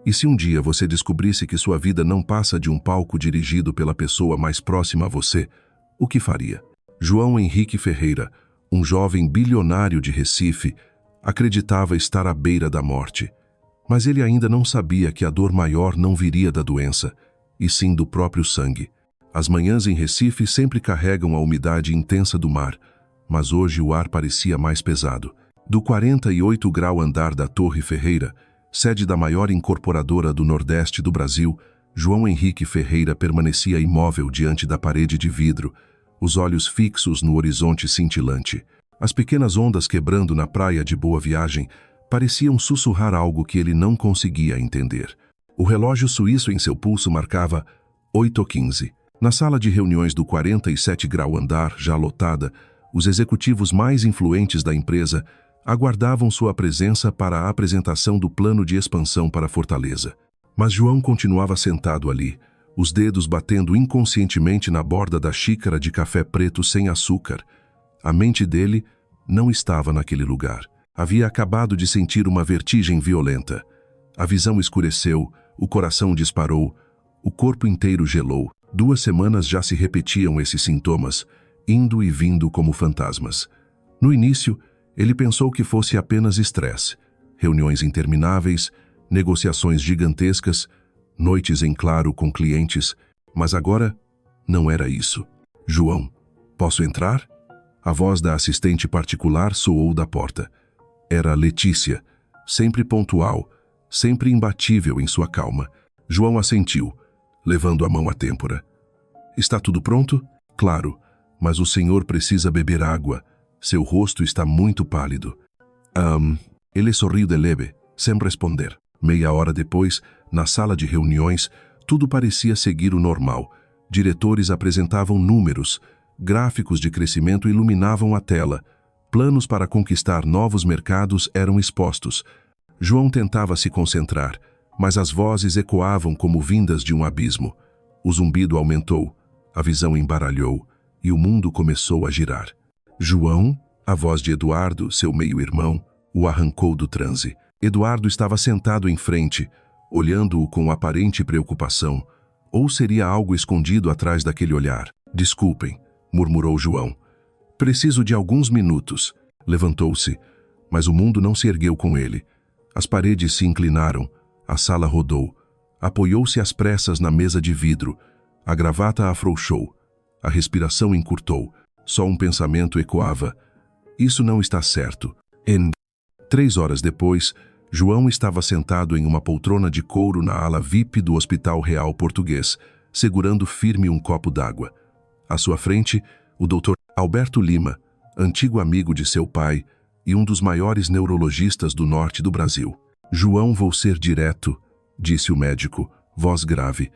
E se um dia você descobrisse que sua vida não passa de um palco dirigido pela pessoa mais próxima a você, o que faria? João Henrique Ferreira, um jovem bilionário de Recife, acreditava estar à beira da morte. Mas ele ainda não sabia que a dor maior não viria da doença, e sim do próprio sangue. As manhãs em Recife sempre carregam a umidade intensa do mar, mas hoje o ar parecia mais pesado. Do 48º andar da Torre Ferreira, sede da maior incorporadora do Nordeste do Brasil, João Henrique Ferreira permanecia imóvel diante da parede de vidro, os olhos fixos no horizonte cintilante. As pequenas ondas quebrando na praia de Boa Viagem pareciam sussurrar algo que ele não conseguia entender. O relógio suíço em seu pulso marcava 8h15. Na sala de reuniões do 47º andar, já lotada, os executivos mais influentes da empresa aguardavam sua presença para a apresentação do plano de expansão para Fortaleza. Mas João continuava sentado ali, os dedos batendo inconscientemente na borda da xícara de café preto sem açúcar. A mente dele não estava naquele lugar. Havia acabado de sentir uma vertigem violenta. A visão escureceu, o coração disparou, o corpo inteiro gelou. 2 semanas já se repetiam esses sintomas, indo e vindo como fantasmas. No início, ele pensou que fosse apenas estresse, reuniões intermináveis, negociações gigantescas, noites em claro com clientes, mas agora não era isso. João, posso entrar? A voz da assistente particular soou da porta. Era Letícia, sempre pontual, sempre imbatível em sua calma. João assentiu, levando a mão à têmpora. Está tudo pronto? Claro, mas o senhor precisa beber água. Seu rosto está muito pálido. Ele sorriu de leve, sem responder. Meia hora depois, na sala de reuniões, tudo parecia seguir o normal. Diretores apresentavam números, gráficos de crescimento iluminavam a tela, planos para conquistar novos mercados eram expostos. João tentava se concentrar, mas as vozes ecoavam como vindas de um abismo. O zumbido aumentou, a visão embaralhou e o mundo começou a girar. João, a voz de Eduardo, seu meio-irmão, o arrancou do transe. Eduardo estava sentado em frente, olhando-o com aparente preocupação. Ou seria algo escondido atrás daquele olhar? Desculpem, murmurou João. Preciso de alguns minutos. Levantou-se, mas o mundo não se ergueu com ele. As paredes se inclinaram, a sala rodou. Apoiou-se às pressas na mesa de vidro. A gravata afrouxou. A respiração encurtou. Só um pensamento ecoava. Isso não está certo. 3 horas depois, João estava sentado em uma poltrona de couro na ala VIP do Hospital Real Português, segurando firme um copo d'água. À sua frente, o Dr. Alberto Lima, antigo amigo de seu pai e um dos maiores neurologistas do norte do Brasil. João, vou ser direto, disse o médico, voz grave.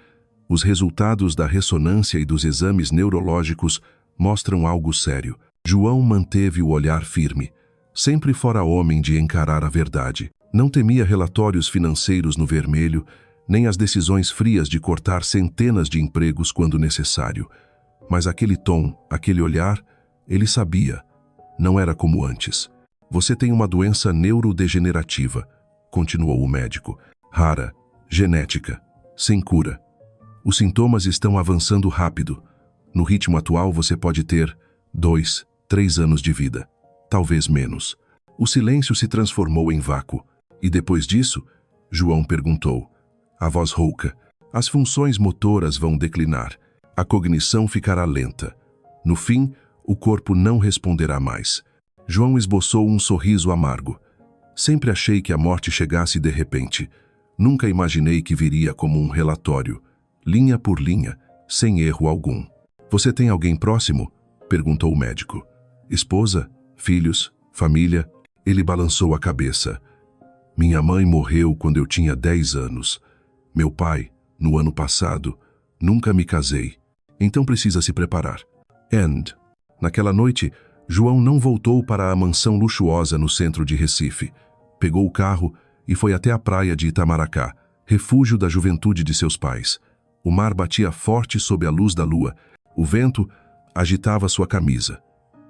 Os resultados da ressonância e dos exames neurológicos mostram algo sério. João manteve o olhar firme. Sempre fora homem de encarar a verdade. Não temia relatórios financeiros no vermelho, nem as decisões frias de cortar centenas de empregos quando necessário. Mas aquele tom, aquele olhar, ele sabia. Não era como antes. Você tem uma doença neurodegenerativa, continuou o médico. Rara, genética, sem cura. Os sintomas estão avançando rápido. No ritmo atual você pode ter 2, 3 anos de vida, talvez menos. O silêncio se transformou em vácuo. E depois disso, João perguntou, a voz rouca, as funções motoras vão declinar, a cognição ficará lenta. No fim, o corpo não responderá mais. João esboçou um sorriso amargo. Sempre achei que a morte chegasse de repente. Nunca imaginei que viria como um relatório, linha por linha, sem erro algum. Você tem alguém próximo? Perguntou o médico. Esposa? Filhos? Família? Ele balançou a cabeça. Minha mãe morreu quando eu tinha 10 anos. Meu pai, no ano passado, nunca me casei. Então precisa se preparar. Naquela noite, João não voltou para a mansão luxuosa no centro de Recife. Pegou o carro e foi até a praia de Itamaracá, refúgio da juventude de seus pais. O mar batia forte sob a luz da lua. O vento agitava sua camisa.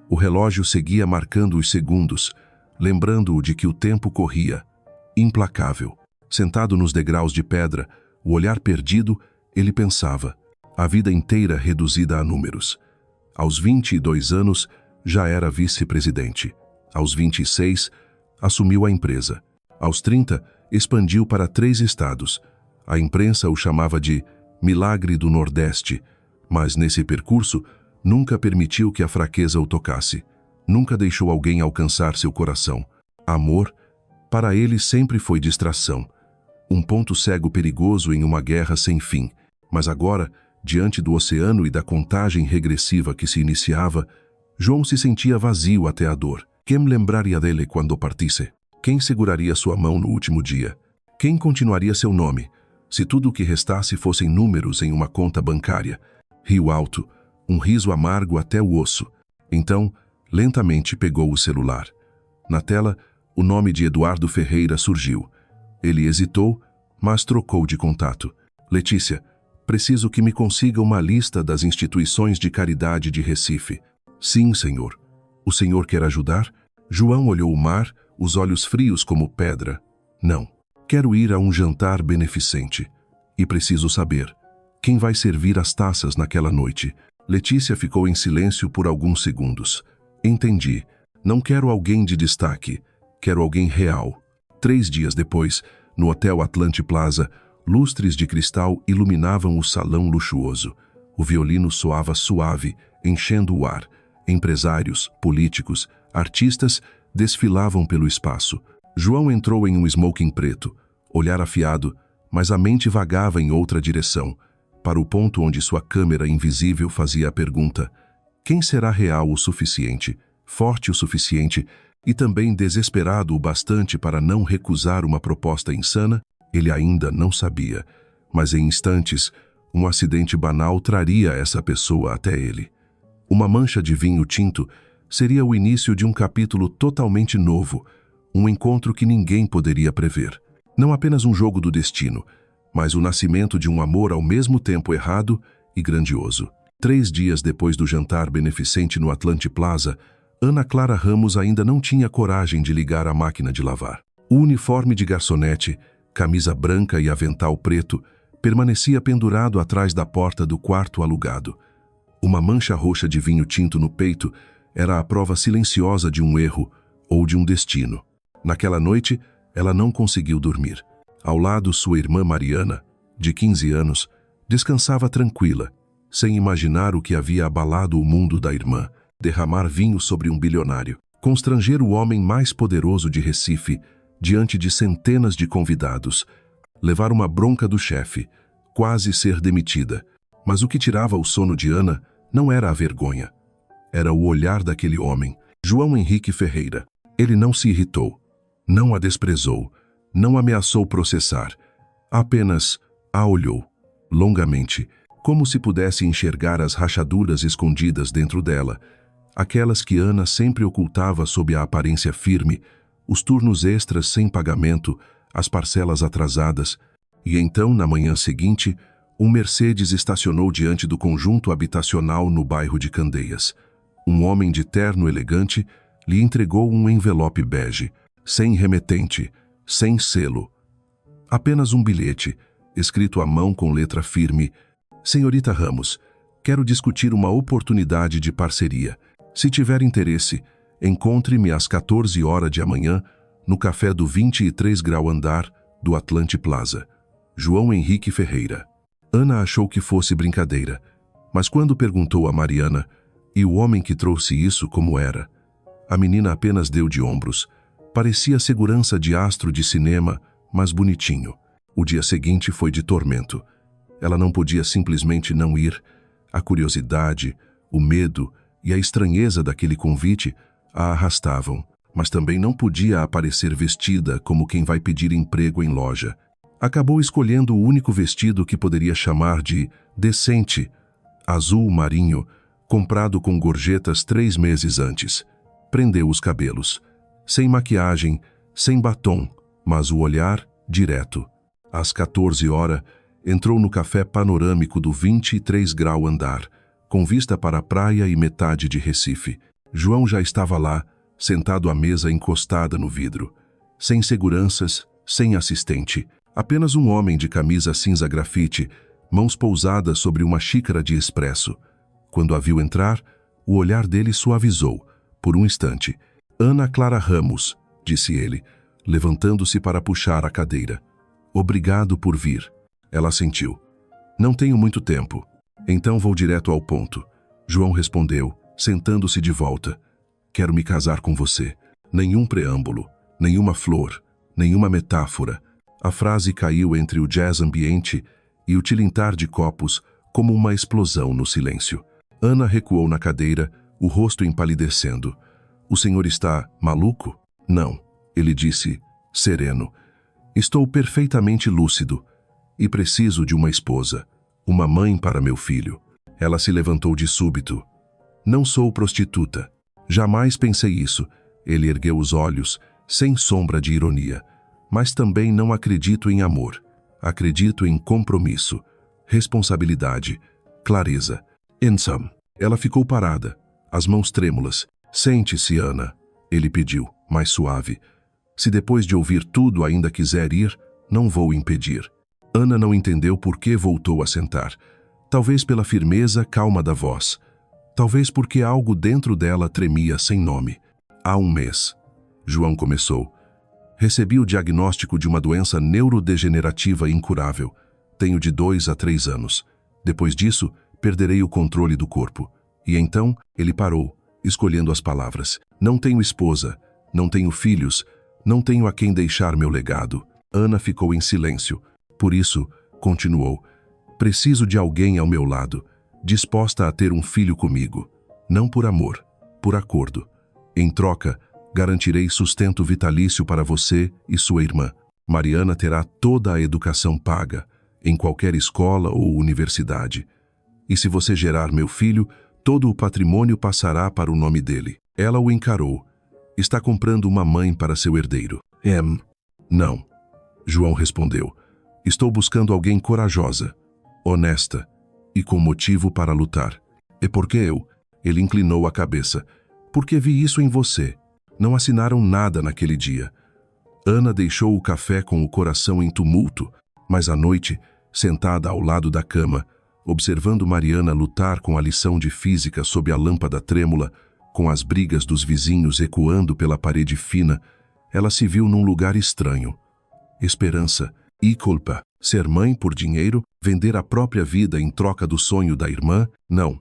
O relógio seguia marcando os segundos, lembrando-o de que o tempo corria, implacável. Sentado nos degraus de pedra, o olhar perdido, ele pensava, a vida inteira reduzida a números. Aos 22 anos, já era vice-presidente. Aos 26, assumiu a empresa. Aos 30, expandiu para 3 estados. A imprensa o chamava de Milagre do Nordeste, mas nesse percurso, nunca permitiu que a fraqueza o tocasse. Nunca deixou alguém alcançar seu coração. Amor, para ele sempre foi distração. Um ponto cego perigoso em uma guerra sem fim. Mas agora, diante do oceano e da contagem regressiva que se iniciava, João se sentia vazio até a dor. Quem lembraria dele quando partisse? Quem seguraria sua mão no último dia? Quem continuaria seu nome, se tudo o que restasse fossem números em uma conta bancária? Riu alto, um riso amargo até o osso. Então, lentamente pegou o celular. Na tela, o nome de Eduardo Ferreira surgiu. Ele hesitou, mas trocou de contato. Letícia, preciso que me consiga uma lista das instituições de caridade de Recife. Sim, senhor. O senhor quer ajudar? João olhou o mar, os olhos frios como pedra. Não. Quero ir a um jantar beneficente. E preciso saber, quem vai servir as taças naquela noite? Letícia ficou em silêncio por alguns segundos. Entendi. Não quero alguém de destaque. Quero alguém real. 3 dias depois, no Hotel Atlante Plaza, lustres de cristal iluminavam o salão luxuoso. O violino soava suave, enchendo o ar. Empresários, políticos, artistas desfilavam pelo espaço. João entrou em um smoking preto, olhar afiado, mas a mente vagava em outra direção, para o ponto onde sua câmera invisível fazia a pergunta: quem será real o suficiente, forte o suficiente e também desesperado o bastante para não recusar uma proposta insana? Ele ainda não sabia, mas em instantes, um acidente banal traria essa pessoa até ele. Uma mancha de vinho tinto seria o início de um capítulo totalmente novo, um encontro que ninguém poderia prever. Não apenas um jogo do destino, mas o nascimento de um amor ao mesmo tempo errado e grandioso. 3 dias depois do jantar beneficente no Atlante Plaza, Ana Clara Ramos ainda não tinha coragem de ligar a máquina de lavar. O uniforme de garçonete, camisa branca e avental preto, permanecia pendurado atrás da porta do quarto alugado. Uma mancha roxa de vinho tinto no peito era a prova silenciosa de um erro ou de um destino. Naquela noite, ela não conseguiu dormir. Ao lado, sua irmã Mariana, de 15 anos, descansava tranquila, sem imaginar o que havia abalado o mundo da irmã: derramar vinho sobre um bilionário, constranger o homem mais poderoso de Recife diante de centenas de convidados, levar uma bronca do chefe, quase ser demitida. Mas o que tirava o sono de Ana não era a vergonha. Era o olhar daquele homem, João Henrique Ferreira. Ele não se irritou, não a desprezou, não ameaçou processar. Apenas a olhou, longamente, como se pudesse enxergar as rachaduras escondidas dentro dela, aquelas que Ana sempre ocultava sob a aparência firme, os turnos extras sem pagamento, as parcelas atrasadas. E então, na manhã seguinte, um Mercedes estacionou diante do conjunto habitacional no bairro de Candeias. Um homem de terno elegante lhe entregou um envelope bege, sem remetente, sem selo. Apenas um bilhete, escrito à mão com letra firme: Senhorita Ramos, quero discutir uma oportunidade de parceria. Se tiver interesse, encontre-me às 14 horas de amanhã no café do 23 grau andar do Atlante Plaza. João Henrique Ferreira. Ana achou que fosse brincadeira, mas quando perguntou a Mariana, e o homem que trouxe isso como era, a menina apenas deu de ombros. Parecia segurança de astro de cinema, mas bonitinho. O dia seguinte foi de tormento. Ela não podia simplesmente não ir. A curiosidade, o medo e a estranheza daquele convite a arrastavam, mas também não podia aparecer vestida como quem vai pedir emprego em loja. Acabou escolhendo o único vestido que poderia chamar de decente, azul marinho, comprado com gorjetas 3 meses antes. Prendeu os cabelos, sem maquiagem, sem batom, mas o olhar direto. Às 14 horas, entrou no café panorâmico do 23 grau andar, com vista para a praia e metade de Recife. João já estava lá, sentado à mesa encostada no vidro, sem seguranças, sem assistente, Apenas um homem de camisa cinza grafite, mãos pousadas sobre uma xícara de expresso. Quando a viu entrar, o olhar dele suavizou. Por um instante. Ana Clara Ramos, disse ele, levantando-se para puxar a cadeira. Obrigado por vir. Ela assentiu. Não tenho muito tempo. Então vou direto ao ponto. João respondeu, sentando-se de volta. Quero me casar com você. Nenhum preâmbulo, nenhuma flor, nenhuma metáfora. A frase caiu entre o jazz ambiente e o tilintar de copos como uma explosão no silêncio. Ana recuou na cadeira, o rosto empalidecendo. O senhor está maluco? Não, ele disse, sereno. Estou perfeitamente lúcido e preciso de uma esposa, uma mãe para meu filho. Ela se levantou de súbito. Não sou prostituta. Jamais pensei isso. Ele ergueu os olhos, sem sombra de ironia. Mas também não acredito em amor. Acredito em compromisso, responsabilidade, clareza. Ensam. Ela ficou parada, as mãos trêmulas. Sente-se, Ana, ele pediu, mais suave. Se depois de ouvir tudo ainda quiser ir, não vou impedir. Ana não entendeu por que voltou a sentar. Talvez pela firmeza calma da voz. Talvez porque algo dentro dela tremia sem nome. Há um mês. João começou. Recebi o diagnóstico de uma doença neurodegenerativa incurável. Tenho de 2 a 3 anos. Depois disso, perderei o controle do corpo. E então, ele parou, escolhendo as palavras. Não tenho esposa, não tenho filhos, não tenho a quem deixar meu legado. Ana ficou em silêncio. Por isso, continuou, preciso de alguém ao meu lado, disposta a ter um filho comigo. Não por amor, por acordo. Em troca, garantirei sustento vitalício para você e sua irmã. Mariana terá toda a educação paga, em qualquer escola ou universidade. E se você gerar meu filho, todo o patrimônio passará para o nome dele. Ela o encarou. Está comprando uma mãe para seu herdeiro. Não. João respondeu. Estou buscando alguém corajosa, honesta e com motivo para lutar. E por que eu? Ele inclinou a cabeça. Porque vi isso em você. Não assinaram nada naquele dia. Ana deixou o café com o coração em tumulto, mas à noite, sentada ao lado da cama, observando Mariana lutar com a lição de física sob a lâmpada trêmula, com as brigas dos vizinhos ecoando pela parede fina, ela se viu num lugar estranho. Esperança e culpa. Ser mãe por dinheiro, vender a própria vida em troca do sonho da irmã? Não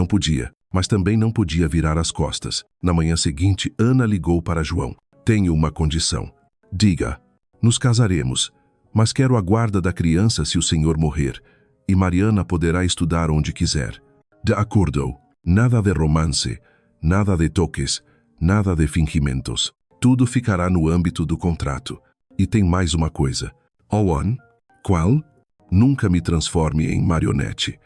podia. Mas também não podia virar as costas. Na manhã seguinte, Ana ligou para João. Tenho uma condição. Diga. Nos casaremos, mas quero a guarda da criança se o senhor morrer, e Mariana poderá estudar onde quiser. De acordo. Nada de romance, nada de toques, nada de fingimentos. Tudo ficará no âmbito do contrato. E tem mais uma coisa. Owen? Qual? Nunca me transforme em marionete.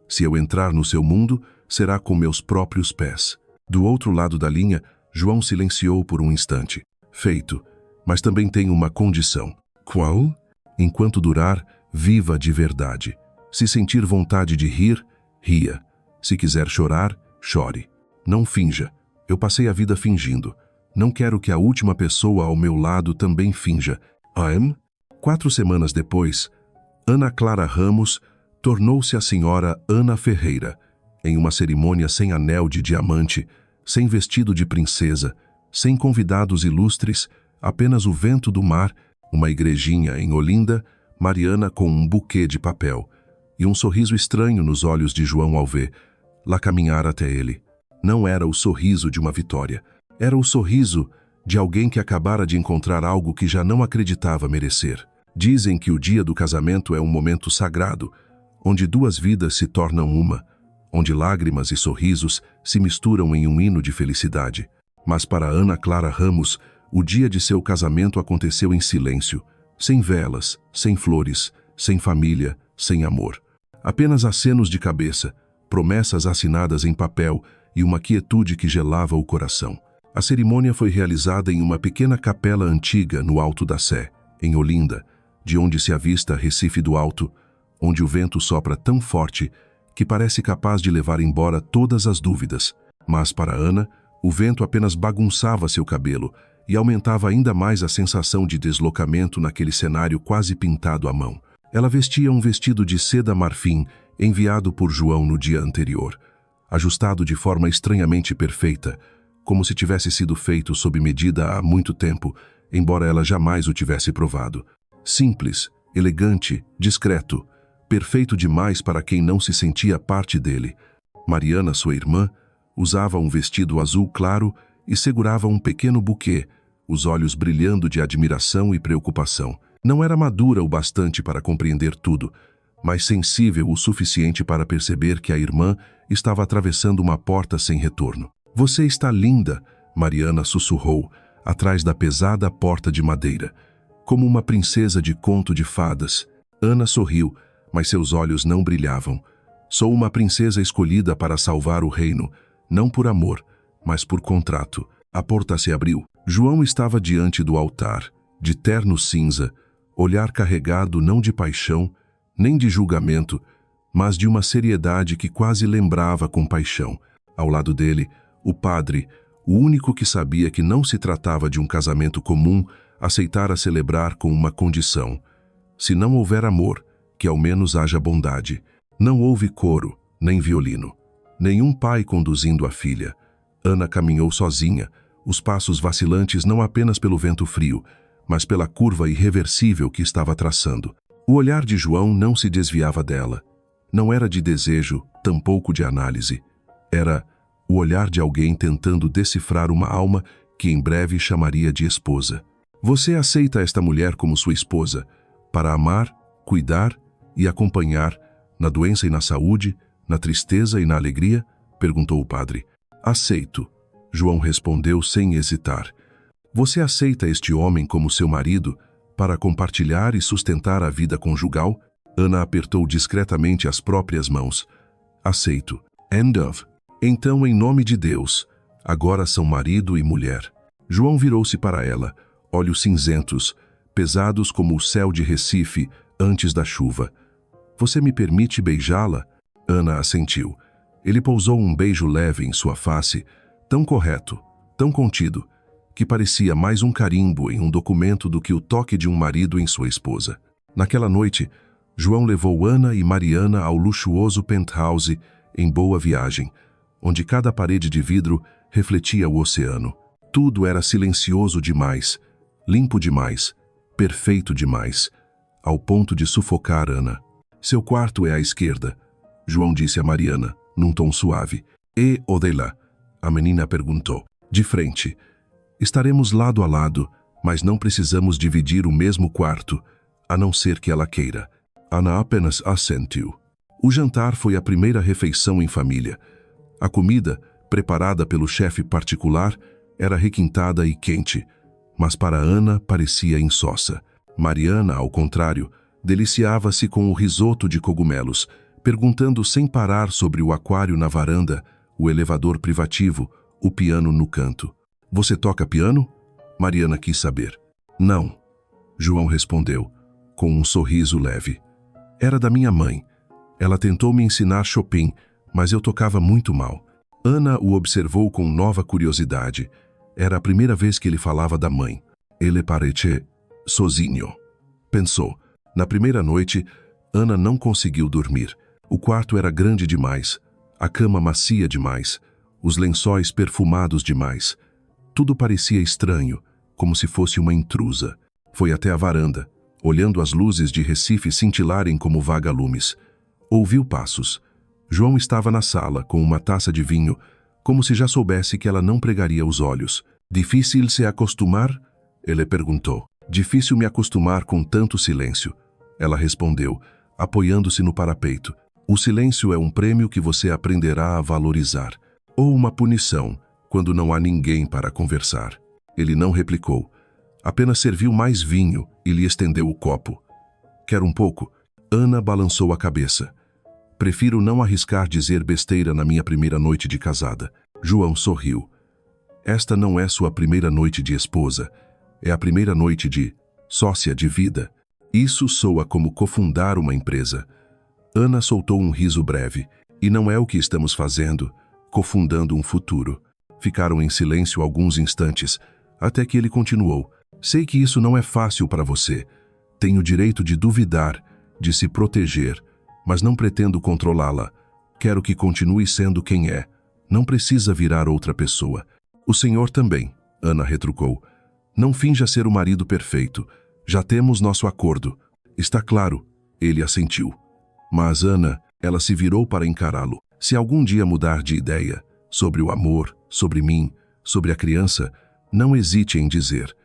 Se eu entrar no seu mundo, será com meus próprios pés. Do outro lado da linha, João silenciou por um instante. Feito, mas também tenho uma condição. Qual? Enquanto durar, viva de verdade. Se sentir vontade de rir, ria. Se quiser chorar, chore. Não finja. Eu passei a vida fingindo. Não quero que a última pessoa ao meu lado também finja. 4 semanas depois, Ana Clara Ramos tornou-se a senhora Ana Ferreira, em uma cerimônia sem anel de diamante, sem vestido de princesa, sem convidados ilustres, apenas o vento do mar, uma igrejinha em Olinda, Mariana com um buquê de papel, e um sorriso estranho nos olhos de João ao lá caminhar até ele. Não era o sorriso de uma vitória, era o sorriso de alguém que acabara de encontrar algo que já não acreditava merecer. Dizem que o dia do casamento é um momento sagrado, onde 2 vidas se tornam uma, onde lágrimas e sorrisos se misturam em um hino de felicidade. Mas para Ana Clara Ramos, o dia de seu casamento aconteceu em silêncio, sem velas, sem flores, sem família, sem amor. Apenas acenos de cabeça, promessas assinadas em papel e uma quietude que gelava o coração. A cerimônia foi realizada em uma pequena capela antiga no Alto da Sé, em Olinda, de onde se avista Recife do Alto, onde o vento sopra tão forte que parece capaz de levar embora todas as dúvidas. Mas para Ana, o vento apenas bagunçava seu cabelo, e aumentava ainda mais a sensação de deslocamento naquele cenário quase pintado à mão. Ela vestia um vestido de seda marfim enviado por João no dia anterior, ajustado de forma estranhamente perfeita, como se tivesse sido feito sob medida há muito tempo, embora ela jamais o tivesse provado. Simples, elegante, discreto, perfeito demais para quem não se sentia parte dele. Mariana, sua irmã, usava um vestido azul claro e segurava um pequeno buquê, os olhos brilhando de admiração e preocupação. Não era madura o bastante para compreender tudo, mas sensível o suficiente para perceber que a irmã estava atravessando uma porta sem retorno. "Você está linda", Mariana sussurrou, atrás da pesada porta de madeira, como uma princesa de conto de fadas. Ana sorriu, mas seus olhos não brilhavam. "Sou uma princesa escolhida para salvar o reino, não por amor, mas por contrato." A porta se abriu. João estava diante do altar, de terno cinza, olhar carregado não de paixão, nem de julgamento, mas de uma seriedade que quase lembrava compaixão. Ao lado dele, o padre, o único que sabia que não se tratava de um casamento comum, aceitara celebrar com uma condição: se não houver amor, que ao menos haja bondade. Não houve coro, nem violino. Nenhum pai conduzindo a filha. Ana caminhou sozinha, os passos vacilantes não apenas pelo vento frio, mas pela curva irreversível que estava traçando. O olhar de João não se desviava dela. Não era de desejo, tampouco de análise. Era o olhar de alguém tentando decifrar uma alma que em breve chamaria de esposa. "Você aceita esta mulher como sua esposa, para amar, cuidar e acompanhar, na doença e na saúde, na tristeza e na alegria?" perguntou o padre. "Aceito", João respondeu sem hesitar. "Você aceita este homem como seu marido, para compartilhar e sustentar a vida conjugal?" Ana apertou discretamente as próprias mãos. "Aceito." "End of." "Então, em nome de Deus, agora são marido e mulher." João virou-se para ela, olhos cinzentos, pesados como o céu de Recife antes da chuva. "Você me permite beijá-la?" Ana assentiu. Ele pousou um beijo leve em sua face, tão correto, tão contido, que parecia mais um carimbo em um documento do que o toque de um marido em sua esposa. Naquela noite, João levou Ana e Mariana ao luxuoso penthouse em Boa Viagem, onde cada parede de vidro refletia o oceano. Tudo era silencioso demais, limpo demais, perfeito demais, ao ponto de sufocar Ana. "Seu quarto é à esquerda", João disse a Mariana, num tom suave. "E o de lá?" a menina perguntou. "De frente. Estaremos lado a lado, mas não precisamos dividir o mesmo quarto, a não ser que ela queira." Ana apenas assentiu. O jantar foi a primeira refeição em família. A comida, preparada pelo chefe particular, era requintada e quente, mas para Ana parecia insossa. Mariana, ao contrário, deliciava-se com o risoto de cogumelos, perguntando sem parar sobre o aquário na varanda, o elevador privativo, o piano no canto. "Você toca piano?" Mariana quis saber. "Não", João respondeu, com um sorriso leve. "Era da minha mãe. Ela tentou me ensinar Chopin, mas eu tocava muito mal." Ana o observou com nova curiosidade. Era a primeira vez que ele falava da mãe. "Ele parece sozinho", pensou. Na primeira noite, Ana não conseguiu dormir. O quarto era grande demais, a cama macia demais, os lençóis perfumados demais. Tudo parecia estranho, como se fosse uma intrusa. Foi até a varanda, olhando as luzes de Recife cintilarem como vagalumes. Ouviu passos. João estava na sala, com uma taça de vinho, como se já soubesse que ela não pregaria os olhos. "Difícil se acostumar?" ele perguntou. "Difícil me acostumar com tanto silêncio", ela respondeu, apoiando-se no parapeito. "O silêncio é um prêmio que você aprenderá a valorizar, ou uma punição, quando não há ninguém para conversar." Ele não replicou, apenas serviu mais vinho e lhe estendeu o copo. "Quer um pouco?" Ana balançou a cabeça. "Prefiro não arriscar dizer besteira na minha primeira noite de casada." João sorriu. "Esta não é sua primeira noite de esposa, é a primeira noite de sócia de vida. Isso soa como cofundar uma empresa." Ana soltou um riso breve. "E não é o que estamos fazendo, cofundando um futuro." Ficaram em silêncio alguns instantes, até que ele continuou: sei que isso não é fácil para você. Tenho o direito de duvidar, de se proteger, mas não pretendo controlá-la. Quero que continue sendo quem é. Não precisa virar outra pessoa. O senhor também, Ana retrucou. Não finja ser o marido perfeito. Já temos nosso acordo. Está claro, ele assentiu. Mas Ana, ela se virou para encará-lo. Se algum dia mudar de ideia, sobre o amor, sobre mim, sobre a criança, não hesite em dizer.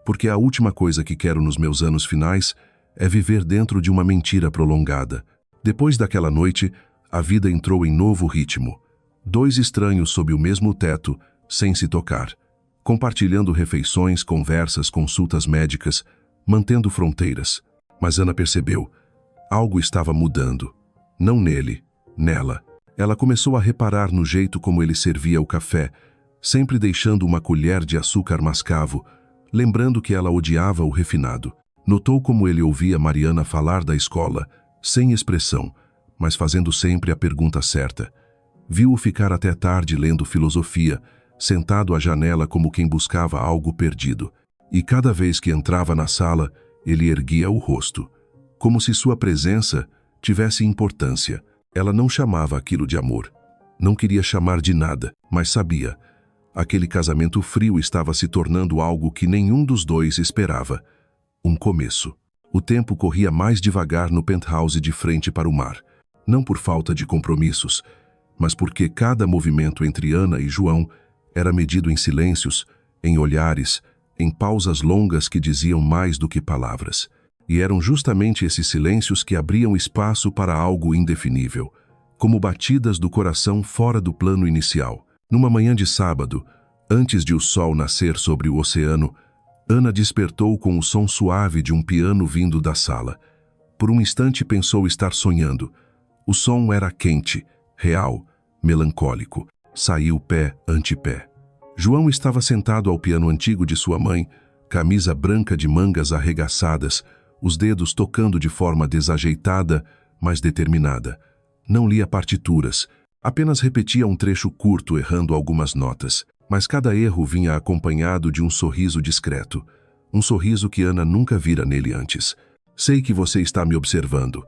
Porque a última coisa que quero nos meus anos finais é viver dentro de uma mentira prolongada. Depois daquela noite, a vida entrou em novo ritmo. 2 estranhos sob o mesmo teto, sem se tocar, compartilhando refeições, conversas, consultas médicas, mantendo fronteiras. Mas Ana percebeu, algo estava mudando. Não nele, nela. Ela começou a reparar no jeito como ele servia o café, sempre deixando uma colher de açúcar mascavo, lembrando que ela odiava o refinado. Notou como ele ouvia Mariana falar da escola, sem expressão, mas fazendo sempre a pergunta certa. Viu-o ficar até tarde lendo filosofia, sentado à janela como quem buscava algo perdido. E cada vez que entrava na sala, ele erguia o rosto, como se sua presença tivesse importância. Ela não chamava aquilo de amor. Não queria chamar de nada, mas sabia. Aquele casamento frio estava se tornando algo que nenhum dos dois esperava. Um começo. O tempo corria mais devagar no penthouse de frente para o mar. Não por falta de compromissos, mas porque cada movimento entre Ana e João era medido em silêncios, em olhares, em pausas longas que diziam mais do que palavras. E eram justamente esses silêncios que abriam espaço para algo indefinível, como batidas do coração fora do plano inicial. Numa manhã de sábado, antes de o sol nascer sobre o oceano, Ana despertou com o som suave de um piano vindo da sala. Por um instante pensou estar sonhando. O som era quente, real, melancólico. Saiu pé ante pé. João estava sentado ao piano antigo de sua mãe, camisa branca de mangas arregaçadas, os dedos tocando de forma desajeitada, mas determinada. Não lia partituras, apenas repetia um trecho curto errando algumas notas. Mas cada erro vinha acompanhado de um sorriso discreto, um sorriso que Ana nunca vira nele antes. Sei que você está me observando,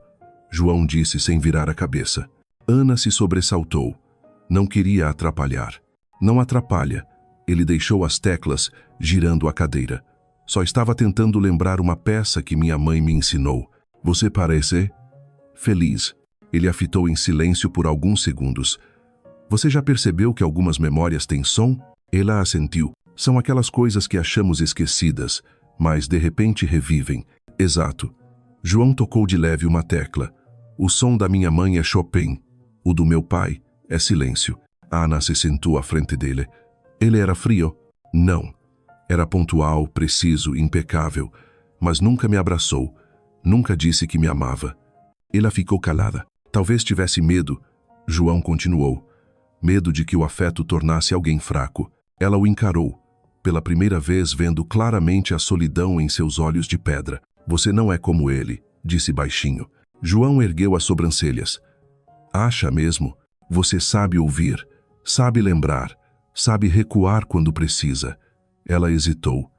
João disse sem virar a cabeça. Ana se sobressaltou. Não queria atrapalhar. Não atrapalha. Ele deixou as teclas, girando a cadeira. Só estava tentando lembrar uma peça que minha mãe me ensinou. Você parece feliz. Ele a fitou em silêncio por alguns segundos. Você já percebeu que algumas memórias têm som? Ela assentiu. São aquelas coisas que achamos esquecidas, mas de repente revivem. Exato. João tocou de leve uma tecla. O som da minha mãe é Chopin. O do meu pai é silêncio. Ana se sentou à frente dele. Ele era frio? Não. Era pontual, preciso, impecável, mas nunca me abraçou. Nunca disse que me amava. Ela ficou calada. Talvez tivesse medo. João continuou. Medo de que o afeto tornasse alguém fraco. Ela o encarou, pela primeira vez vendo claramente a solidão em seus olhos de pedra. Você não é como ele, disse baixinho. João ergueu as sobrancelhas. Acha mesmo? Você sabe ouvir, sabe lembrar, sabe recuar quando precisa. Ela hesitou.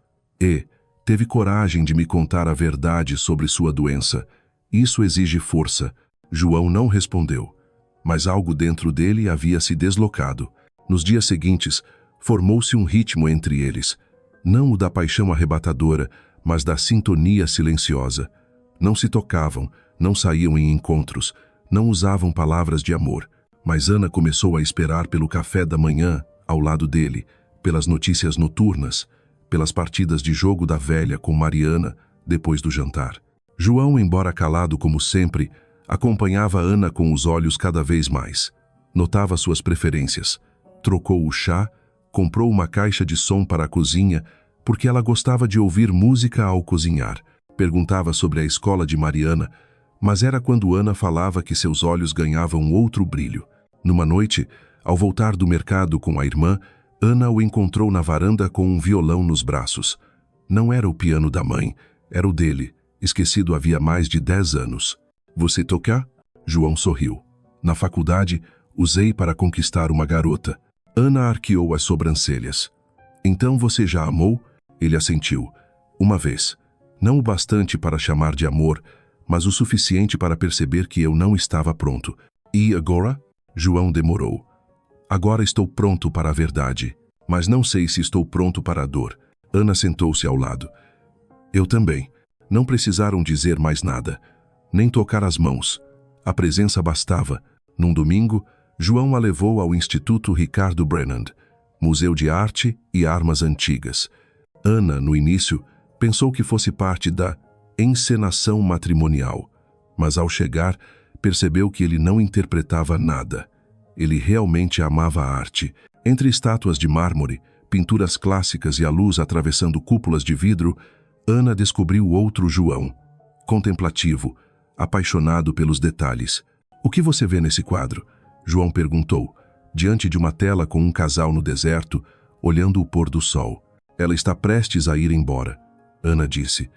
E teve coragem de me contar a verdade sobre sua doença. Isso exige força. João não respondeu. Mas algo dentro dele havia se deslocado. Nos dias seguintes, formou-se um ritmo entre eles. Não o da paixão arrebatadora, mas da sintonia silenciosa. Não se tocavam, não saíam em encontros, não usavam palavras de amor. Mas Ana começou a esperar pelo café da manhã, ao lado dele, pelas notícias noturnas, pelas partidas de jogo da velha com Mariana, depois do jantar. João, embora calado como sempre, acompanhava Ana com os olhos cada vez mais. Notava suas preferências. Trocou o chá, comprou uma caixa de som para a cozinha, porque ela gostava de ouvir música ao cozinhar. Perguntava sobre a escola de Mariana, mas era quando Ana falava que seus olhos ganhavam outro brilho. Numa noite, ao voltar do mercado com a irmã, Ana o encontrou na varanda com um violão nos braços. Não era o piano da mãe, era o dele, esquecido havia mais de 10 anos. Você toca? João sorriu. Na faculdade, usei para conquistar uma garota. Ana arqueou as sobrancelhas. Então você já amou? Ele assentiu. Uma vez. Não o bastante para chamar de amor, mas o suficiente para perceber que eu não estava pronto. E agora? João demorou. Agora estou pronto para a verdade, mas não sei se estou pronto para a dor. Ana sentou-se ao lado. Eu também. Não precisaram dizer mais nada, nem tocar as mãos. A presença bastava. Num domingo, João a levou ao Instituto Ricardo Brennan, Museu de Arte e Armas Antigas. Ana, no início, pensou que fosse parte da encenação matrimonial, mas ao chegar, percebeu que ele não interpretava nada. Ele realmente amava a arte. Entre estátuas de mármore, pinturas clássicas e a luz atravessando cúpulas de vidro, Ana descobriu outro João, contemplativo, apaixonado pelos detalhes. O que você vê nesse quadro? João perguntou, diante de uma tela com um casal no deserto, olhando o pôr do sol. Ela está prestes a ir embora, Ana disse,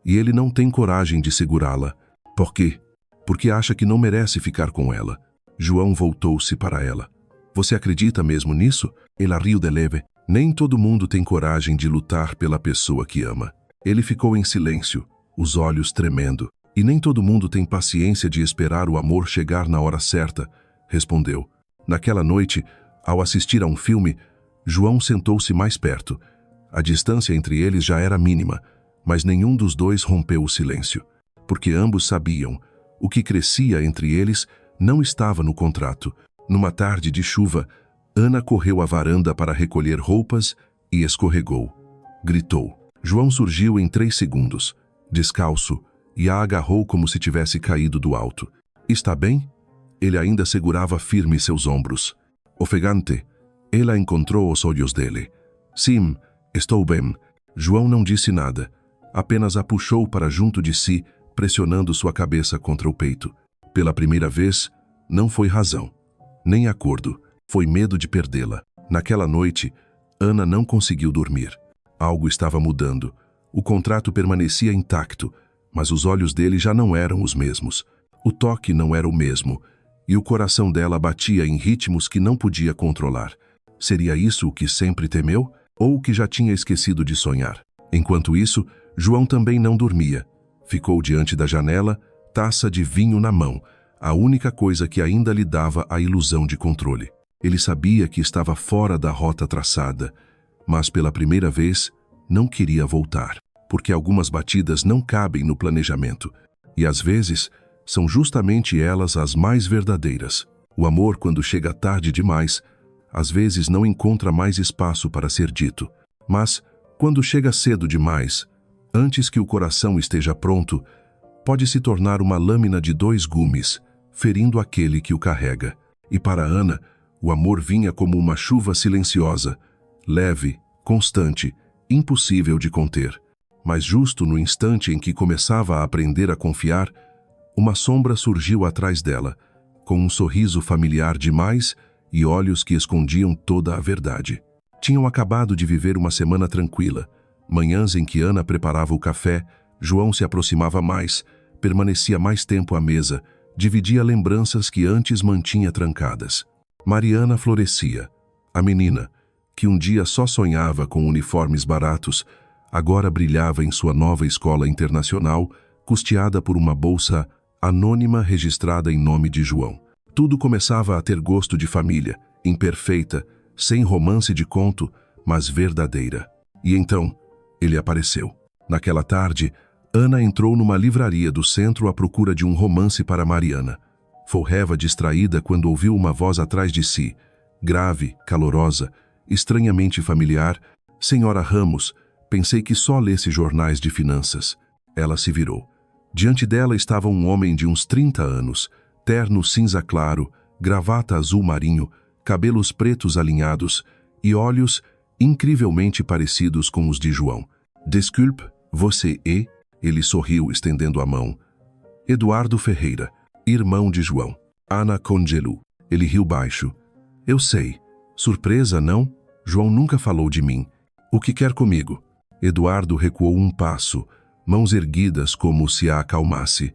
e ele não tem coragem de segurá-la. Por quê? Porque acha que não merece ficar com ela. João voltou-se para ela. Você acredita mesmo nisso? Ela riu de leve. Nem todo mundo tem coragem de lutar pela pessoa que ama. Ele ficou em silêncio, os olhos tremendo. E nem todo mundo tem paciência de esperar o amor chegar na hora certa, respondeu. Naquela noite, ao assistir a um filme, João sentou-se mais perto. A distância entre eles já era mínima, mas nenhum dos dois rompeu o silêncio, porque ambos sabiam, o que crescia entre eles não estava no contrato. Numa tarde de chuva, Ana correu à varanda para recolher roupas e escorregou. Gritou. João surgiu em 3 segundos, descalço, e a agarrou como se tivesse caído do alto. Está bem? Ele ainda segurava firme seus ombros. Ofegante, ela encontrou os olhos dele. Sim, estou bem. João não disse nada, apenas a puxou para junto de si, pressionando sua cabeça contra o peito. Pela primeira vez, não foi razão, nem acordo, foi medo de perdê-la. Naquela noite, Ana não conseguiu dormir. Algo estava mudando. O contrato permanecia intacto, mas os olhos dele já não eram os mesmos. O toque não era o mesmo, e o coração dela batia em ritmos que não podia controlar. Seria isso o que sempre temeu, ou o que já tinha esquecido de sonhar? Enquanto isso, João também não dormia. Ficou diante da janela, taça de vinho na mão, a única coisa que ainda lhe dava a ilusão de controle. Ele sabia que estava fora da rota traçada, mas pela primeira vez não queria voltar, porque algumas batidas não cabem no planejamento, e às vezes são justamente elas as mais verdadeiras. O amor, quando chega tarde demais, às vezes não encontra mais espaço para ser dito, mas quando chega cedo demais, antes que o coração esteja pronto, pode se tornar uma lâmina de 2 gumes, ferindo aquele que o carrega. E para Ana, o amor vinha como uma chuva silenciosa, leve, constante, impossível de conter. Mas justo no instante em que começava a aprender a confiar, uma sombra surgiu atrás dela, com um sorriso familiar demais e olhos que escondiam toda a verdade. Tinham acabado de viver uma semana tranquila. Manhãs em que Ana preparava o café, João se aproximava mais, permanecia mais tempo à mesa, dividia lembranças que antes mantinha trancadas. Mariana florescia. A menina, que um dia só sonhava com uniformes baratos, agora brilhava em sua nova escola internacional, custeada por uma bolsa anônima registrada em nome de João. Tudo começava a ter gosto de família, imperfeita, sem romance de conto, mas verdadeira. E então, ele apareceu. Naquela tarde, Ana entrou numa livraria do centro à procura de um romance para Mariana. Forreva distraída quando ouviu uma voz atrás de si, grave, calorosa, estranhamente familiar. Senhora Ramos, pensei que só lesse jornais de finanças. Ela se virou. Diante dela estava um homem de uns 30 anos, terno cinza claro, gravata azul marinho, cabelos pretos alinhados e olhos incrivelmente parecidos com os de João. Desculpe, você é? Ele sorriu, estendendo a mão. Eduardo Ferreira, irmão de João. Ana congelou. Ele riu baixo. Eu sei. Surpresa, não? João nunca falou de mim. O que quer comigo? Eduardo recuou um passo, mãos erguidas como se a acalmasse.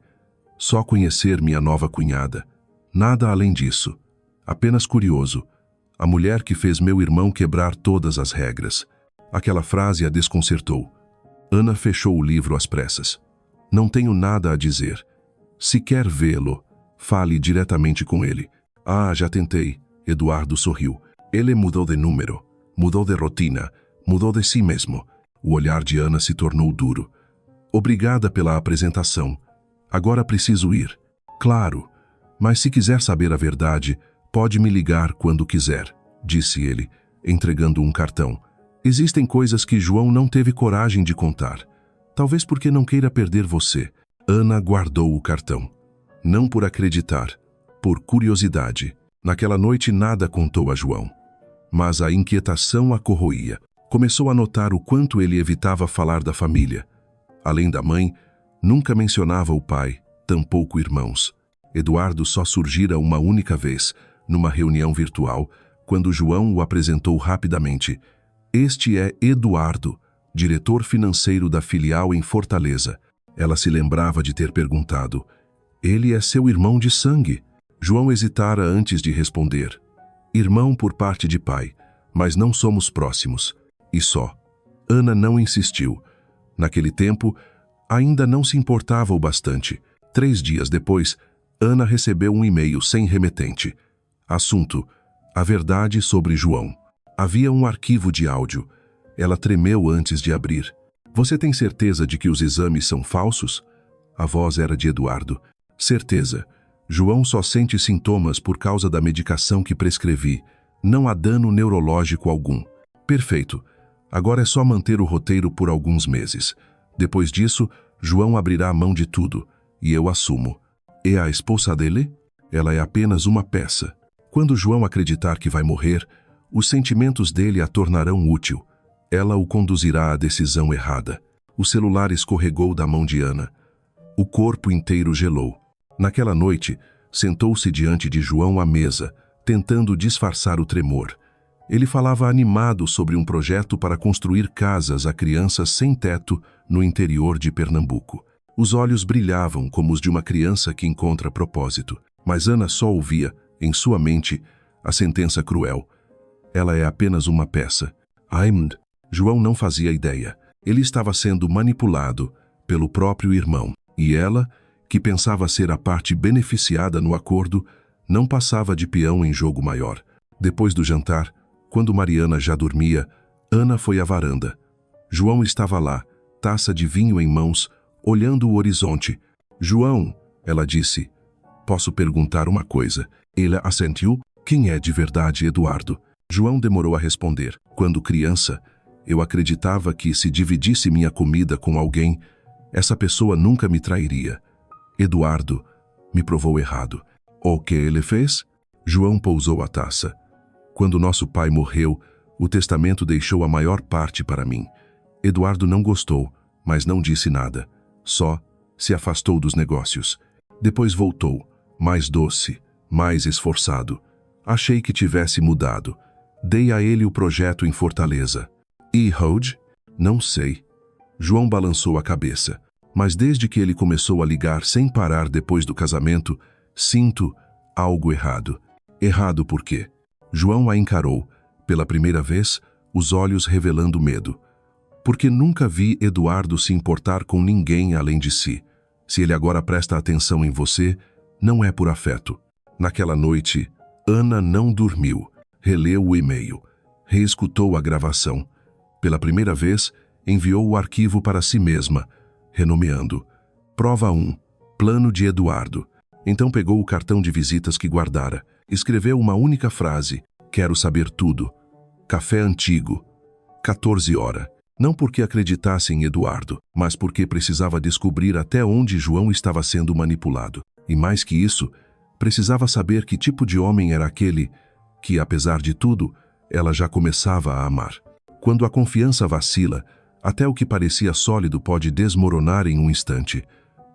Só conhecer minha nova cunhada. Nada além disso. Apenas curioso. A mulher que fez meu irmão quebrar todas as regras. Aquela frase a desconcertou. Ana fechou o livro às pressas. Não tenho nada a dizer. Se quer vê-lo, fale diretamente com ele. Ah, já tentei. Eduardo sorriu. Ele mudou de número, mudou de rotina, mudou de si mesmo. O olhar de Ana se tornou duro. Obrigada pela apresentação. Agora preciso ir. Claro, mas se quiser saber a verdade, pode me ligar quando quiser, disse ele, entregando um cartão. Existem coisas que João não teve coragem de contar. Talvez porque não queira perder você. Ana guardou o cartão. Não por acreditar, por curiosidade. Naquela noite nada contou a João. Mas a inquietação a corroía. Começou a notar o quanto ele evitava falar da família. Além da mãe, nunca mencionava o pai, tampouco irmãos. Eduardo só surgira uma única vez, numa reunião virtual, quando João o apresentou rapidamente. Este é Eduardo, diretor financeiro da filial em Fortaleza. Ela se lembrava de ter perguntado: ele é seu irmão de sangue? João hesitara antes de responder. Irmão por parte de pai, mas não somos próximos. E só. Ana não insistiu. Naquele tempo, ainda não se importava o bastante. 3 dias depois, Ana recebeu um e-mail sem remetente. Assunto: a verdade sobre João. Havia um arquivo de áudio. Ela tremeu antes de abrir. Você tem certeza de que os exames são falsos? A voz era de Eduardo. Certeza. João só sente sintomas por causa da medicação que prescrevi. Não há dano neurológico algum. Perfeito. Agora é só manter o roteiro por alguns meses. Depois disso, João abrirá mão de tudo. E eu assumo. É a esposa dele? Ela é apenas uma peça. Quando João acreditar que vai morrer, os sentimentos dele a tornarão útil. Ela o conduzirá à decisão errada. O celular escorregou da mão de Ana. O corpo inteiro gelou. Naquela noite, sentou-se diante de João à mesa, tentando disfarçar o tremor. Ele falava animado sobre um projeto para construir casas a crianças sem teto no interior de Pernambuco. Os olhos brilhavam como os de uma criança que encontra propósito. Mas Ana só ouvia, em sua mente, a sentença cruel. Ela é apenas uma peça. João não fazia ideia. Ele estava sendo manipulado pelo próprio irmão. E ela, que pensava ser a parte beneficiada no acordo, não passava de peão em jogo maior. Depois do jantar, quando Mariana já dormia, Ana foi à varanda. João estava lá, taça de vinho em mãos, olhando o horizonte. João, ela disse, posso perguntar uma coisa? Ele assentiu. Quem é de verdade Eduardo? João demorou a responder. Quando criança, eu acreditava que se dividisse minha comida com alguém, essa pessoa nunca me trairia. Eduardo me provou errado. O que ele fez? João pousou a taça. Quando nosso pai morreu, o testamento deixou a maior parte para mim. Eduardo não gostou, mas não disse nada. Só se afastou dos negócios. Depois voltou, mais doce, mais esforçado. Achei que tivesse mudado. Dei a ele o projeto em Fortaleza. E Rhodes? Não sei. João balançou a cabeça. Mas desde que ele começou a ligar sem parar depois do casamento, sinto algo errado. Errado por quê? João a encarou, pela primeira vez, os olhos revelando medo. Porque nunca vi Eduardo se importar com ninguém além de si. Se ele agora presta atenção em você, não é por afeto. Naquela noite, Ana não dormiu. Releu o e-mail. Reescutou a gravação. Pela primeira vez, enviou o arquivo para si mesma, renomeando. Prova 1. Plano de Eduardo. Então pegou o cartão de visitas que guardara. Escreveu uma única frase. Quero saber tudo. Café antigo. 14 horas. Não porque acreditasse em Eduardo, mas porque precisava descobrir até onde João estava sendo manipulado. E mais que isso, precisava saber que tipo de homem era aquele que, apesar de tudo, ela já começava a amar. Quando a confiança vacila, até o que parecia sólido pode desmoronar em um instante.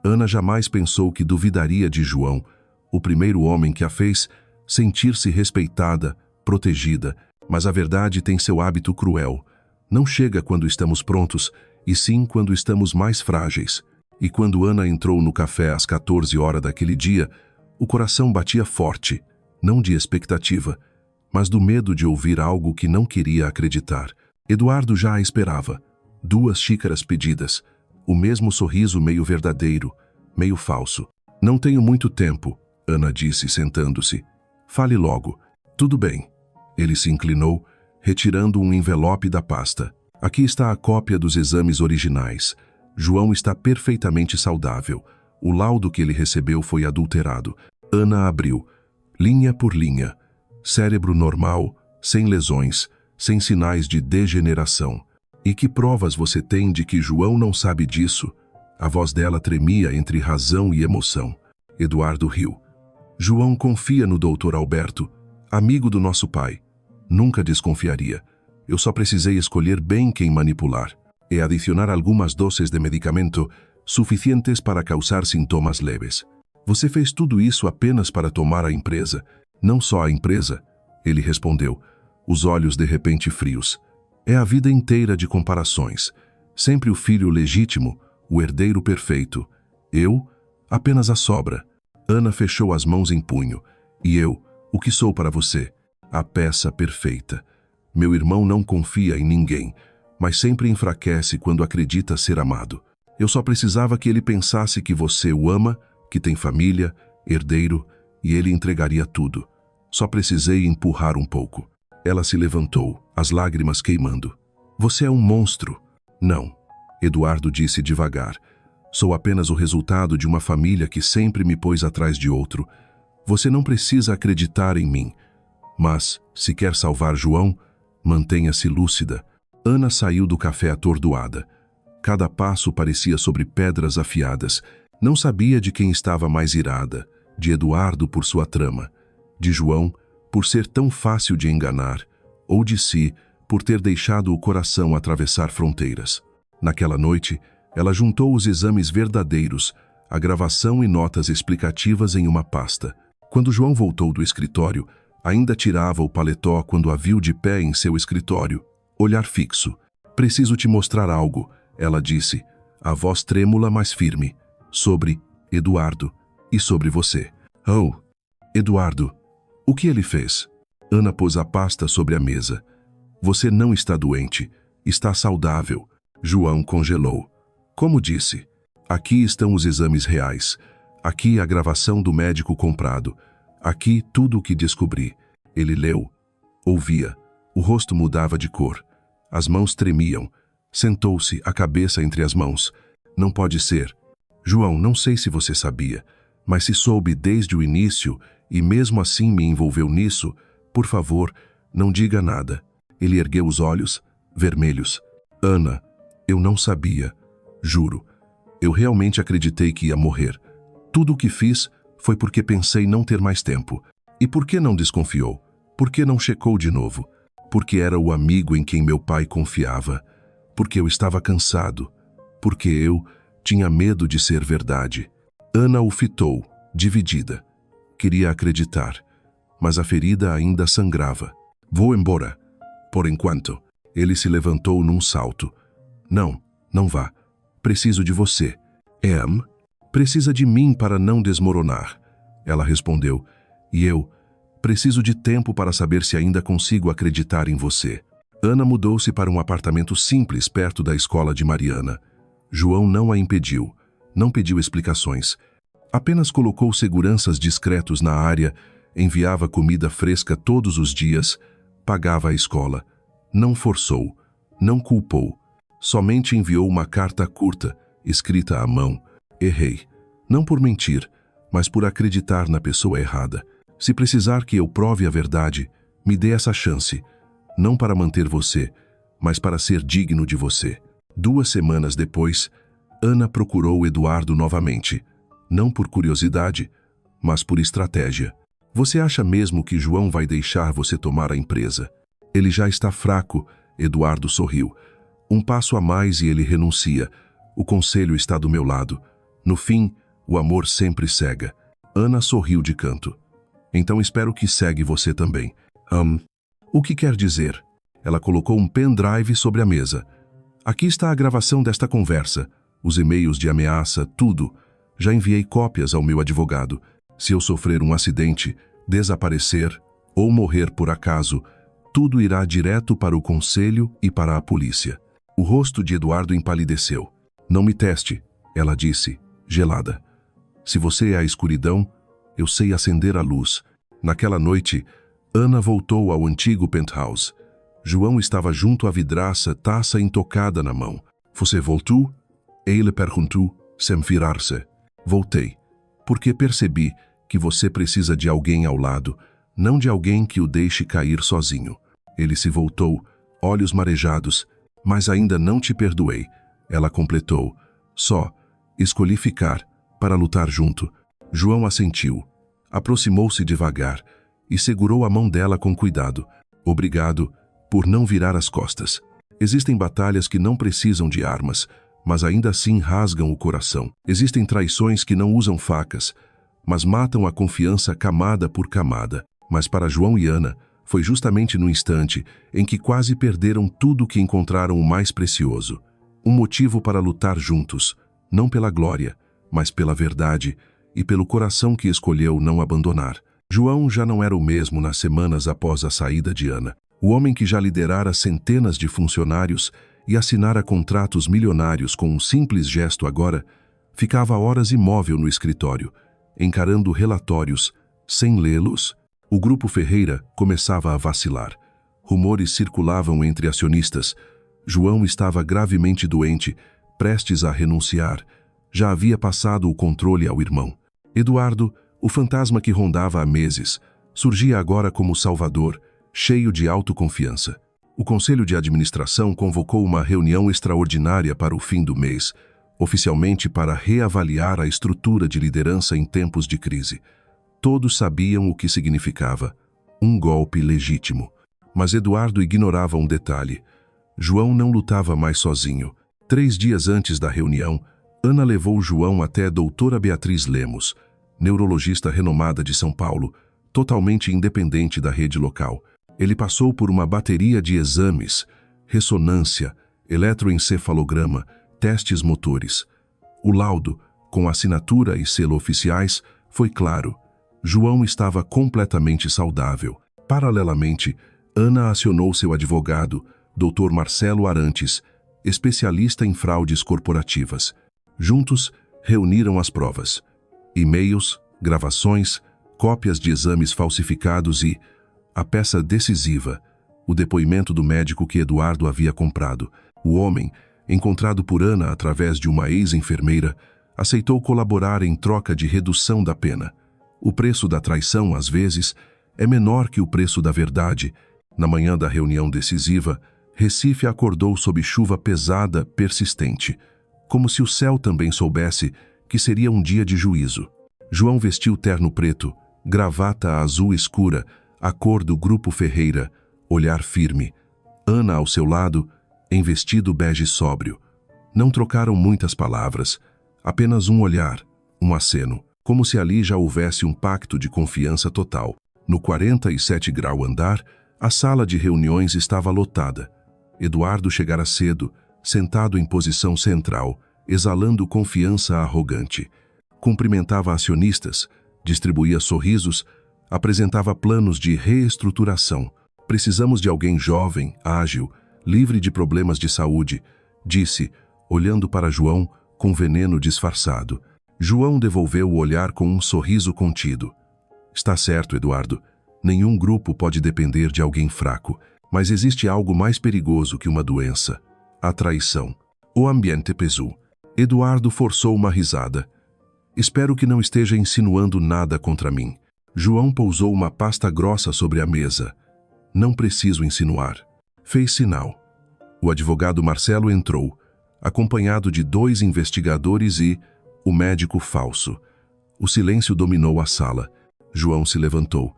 Ana jamais pensou que duvidaria de João, o primeiro homem que a fez sentir-se respeitada, protegida, mas a verdade tem seu hábito cruel. Não chega quando estamos prontos, e sim quando estamos mais frágeis. E quando Ana entrou no café às 14 horas daquele dia, o coração batia forte, não de expectativa, mas do medo de ouvir algo que não queria acreditar. Eduardo já a esperava. 2 xícaras pedidas. O mesmo sorriso meio verdadeiro, meio falso. Não tenho muito tempo, Ana disse, sentando-se. Fale logo. Tudo bem. Ele se inclinou, retirando um envelope da pasta. Aqui está a cópia dos exames originais. João está perfeitamente saudável. O laudo que ele recebeu foi adulterado. Ana abriu. Linha por linha. Cérebro normal, sem lesões, sem sinais de degeneração. E que provas você tem de que João não sabe disso? A voz dela tremia entre razão e emoção. Eduardo riu. João confia no Dr. Alberto, amigo do nosso pai. Nunca desconfiaria. Eu só precisei escolher bem quem manipular e adicionar algumas doses de medicamento suficientes para causar sintomas leves. Você fez tudo isso apenas para tomar a empresa. Não só a empresa, ele respondeu, os olhos de repente frios. É a vida inteira de comparações. Sempre o filho legítimo, o herdeiro perfeito. Eu, apenas a sobra. Ana fechou as mãos em punho. E eu, o que sou para você? A peça perfeita. Meu irmão não confia em ninguém, mas sempre enfraquece quando acredita ser amado. Eu só precisava que ele pensasse que você o ama, que tem família, herdeiro, e ele entregaria tudo. Só precisei empurrar um pouco. Ela se levantou, as lágrimas queimando. Você é um monstro. Não, Eduardo disse devagar. Sou apenas o resultado de uma família que sempre me pôs atrás de outro. Você não precisa acreditar em mim. Mas, se quer salvar João, mantenha-se lúcida. Ana saiu do café atordoada. Cada passo parecia sobre pedras afiadas. Não sabia de quem estava mais irada, de Eduardo por sua trama, de João por ser tão fácil de enganar, ou de si por ter deixado o coração atravessar fronteiras. Naquela noite, ela juntou os exames verdadeiros, a gravação e notas explicativas em uma pasta. Quando João voltou do escritório, ainda tirava o paletó quando a viu de pé em seu escritório, olhar fixo. Preciso te mostrar algo, ela disse, a voz trêmula mas firme, sobre Eduardo e sobre você. Oh, Eduardo, o que ele fez? Ana pôs a pasta sobre a mesa. Você não está doente, está saudável. João congelou. Como disse, aqui estão os exames reais. Aqui a gravação do médico comprado. Aqui tudo o que descobri. Ele leu, ouvia. O rosto mudava de cor. As mãos tremiam. Sentou-se, a cabeça entre as mãos. Não pode ser. João, não sei se você sabia, mas se soube desde o início e mesmo assim me envolveu nisso, por favor, não diga nada. Ele ergueu os olhos, vermelhos. Ana, eu não sabia. Juro. Eu realmente acreditei que ia morrer. Tudo o que fiz foi porque pensei não ter mais tempo. E por que não desconfiou? Por que não checou de novo? Porque era o amigo em quem meu pai confiava. Porque eu estava cansado. Porque eu tinha medo de ser verdade. Ana o fitou, dividida. Queria acreditar, mas a ferida ainda sangrava. Vou embora. Por enquanto, ele se levantou num salto. Não, não vá. Preciso de você. Em, precisa de mim para não desmoronar. Ela respondeu. E eu, preciso de tempo para saber se ainda consigo acreditar em você. Ana mudou-se para um apartamento simples perto da escola de Mariana. João não a impediu. Não pediu explicações. Apenas colocou seguranças discretos na área, enviava comida fresca todos os dias, pagava a escola. Não forçou, não culpou. Somente enviou uma carta curta, escrita à mão. Errei. Não por mentir, mas por acreditar na pessoa errada. Se precisar que eu prove a verdade, me dê essa chance. Não para manter você, mas para ser digno de você. 2 semanas depois, Ana procurou Eduardo novamente. Não por curiosidade, mas por estratégia. Você acha mesmo que João vai deixar você tomar a empresa? Ele já está fraco, Eduardo sorriu. Um passo a mais e ele renuncia. O conselho está do meu lado. No fim, o amor sempre cega. Ana sorriu de canto. Então espero que cegue você também. O que quer dizer? Ela colocou um pendrive sobre a mesa. Aqui está a gravação desta conversa, os e-mails de ameaça, tudo. Já enviei cópias ao meu advogado. Se eu sofrer um acidente, desaparecer ou morrer por acaso, Tudo irá direto para o conselho e para a polícia. O rosto de Eduardo empalideceu. Não me teste, ela disse, gelada. Se você é a escuridão, eu sei acender a luz. Naquela noite, Ana voltou ao antigo penthouse. João estava junto à vidraça, taça intocada na mão. Você voltou? Ele perguntou, sem virar-se. Voltei, porque percebi que você precisa de alguém ao lado, não de alguém que o deixe cair sozinho. Ele se voltou, olhos marejados. Mas ainda não te perdoei. Ela completou. Só escolhi ficar para lutar junto. João assentiu. Aproximou-se devagar e segurou a mão dela com cuidado. Obrigado por não virar as costas. Existem batalhas que não precisam de armas, mas ainda assim rasgam o coração. Existem traições que não usam facas, mas matam a confiança camada por camada. Mas para João e Ana, foi justamente no instante em que quase perderam tudo que encontraram o mais precioso. Um motivo para lutar juntos, não pela glória, mas pela verdade e pelo coração que escolheu não abandonar. João já não era o mesmo nas semanas após a saída de Ana. O homem que já liderara centenas de funcionários e assinara contratos milionários com um simples gesto agora, ficava horas imóvel no escritório, encarando relatórios, sem lê-los. O grupo Ferreira começava a vacilar. Rumores circulavam entre acionistas. João estava gravemente doente, prestes a renunciar. Já havia passado o controle ao irmão. Eduardo, o fantasma que rondava há meses, surgia agora como salvador, cheio de autoconfiança. O Conselho de Administração convocou uma reunião extraordinária para o fim do mês, oficialmente para reavaliar a estrutura de liderança em tempos de crise. Todos sabiam o que significava. Um golpe legítimo. Mas Eduardo ignorava um detalhe. João não lutava mais sozinho. 3 dias antes da reunião, Ana levou João até a doutora Beatriz Lemos, neurologista renomada de São Paulo, totalmente independente da rede local. Ele passou por uma bateria de exames, ressonância, eletroencefalograma, testes motores. O laudo, com assinatura e selo oficiais, foi claro. João estava completamente saudável. Paralelamente, Ana acionou seu advogado, Dr. Marcelo Arantes, especialista em fraudes corporativas. Juntos, reuniram as provas. E-mails, gravações, cópias de exames falsificados e a peça decisiva, o depoimento do médico que Eduardo havia comprado. O homem, encontrado por Ana através de uma ex-enfermeira, aceitou colaborar em troca de redução da pena. O preço da traição, às vezes, é menor que o preço da verdade. Na manhã da reunião decisiva, Recife acordou sob chuva pesada, persistente, como se o céu também soubesse que seria um dia de juízo. João vestiu terno preto, gravata azul escura, a cor do grupo Ferreira, olhar firme. Ana ao seu lado, em vestido bege sóbrio. Não trocaram muitas palavras, apenas um olhar, um aceno, como se ali já houvesse um pacto de confiança total. No 47 grau andar, a sala de reuniões estava lotada. Eduardo chegara cedo, sentado em posição central, exalando confiança arrogante. Cumprimentava acionistas, distribuía sorrisos, apresentava planos de reestruturação. Precisamos de alguém jovem, ágil, livre de problemas de saúde, disse, olhando para João com veneno disfarçado. João devolveu o olhar com um sorriso contido. Está certo, Eduardo. Nenhum grupo pode depender de alguém fraco, mas existe algo mais perigoso que uma doença: a traição. O ambiente pesou. Eduardo forçou uma risada. Espero que não esteja insinuando nada contra mim. João pousou uma pasta grossa sobre a mesa. Não preciso insinuar. Fez sinal. O advogado Marcelo entrou, acompanhado de 2 investigadores e o médico falso. O silêncio dominou a sala. João se levantou.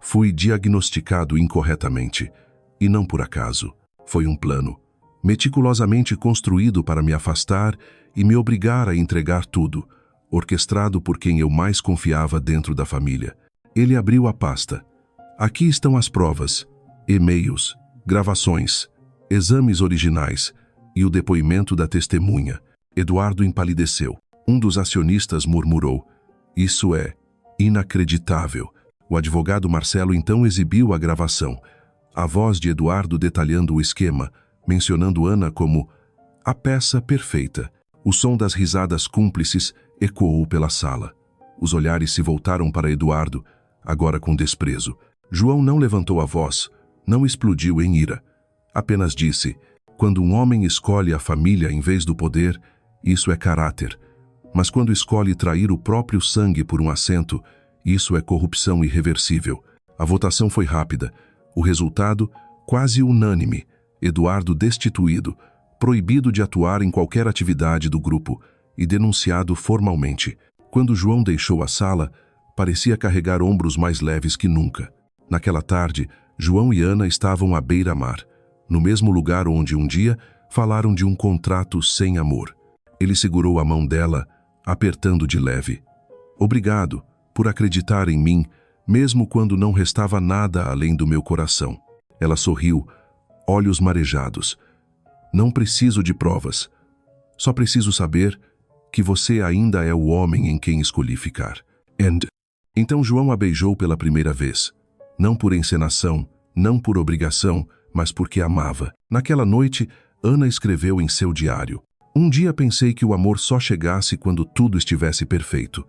Fui diagnosticado incorretamente. E não por acaso. Foi um plano, meticulosamente construído para me afastar e me obrigar a entregar tudo, orquestrado por quem eu mais confiava dentro da família. Ele abriu a pasta. Aqui estão as provas, e-mails, gravações, exames originais e o depoimento da testemunha. Eduardo empalideceu. Um dos acionistas murmurou: isso é inacreditável. O advogado Marcelo então exibiu a gravação. A voz de Eduardo detalhando o esquema, mencionando Ana como a peça perfeita. O som das risadas cúmplices ecoou pela sala. Os olhares se voltaram para Eduardo, agora com desprezo. João não levantou a voz, não explodiu em ira. Apenas disse: quando um homem escolhe a família em vez do poder, isso é caráter. Mas quando escolhe trair o próprio sangue por um assento, isso é corrupção irreversível. A votação foi rápida. O resultado, quase unânime. Eduardo destituído, proibido de atuar em qualquer atividade do grupo e denunciado formalmente. Quando João deixou a sala, parecia carregar ombros mais leves que nunca. Naquela tarde, João e Ana estavam à beira-mar, no mesmo lugar onde um dia falaram de um contrato sem amor. Ele segurou a mão dela, apertando de leve. Obrigado por acreditar em mim, mesmo quando não restava nada além do meu coração. Ela sorriu, olhos marejados. Não preciso de provas. Só preciso saber que você ainda é o homem em quem escolhi ficar. Então João a beijou pela primeira vez. Não por encenação, não por obrigação, mas porque amava. Naquela noite, Ana escreveu em seu diário: um dia pensei que o amor só chegasse quando tudo estivesse perfeito.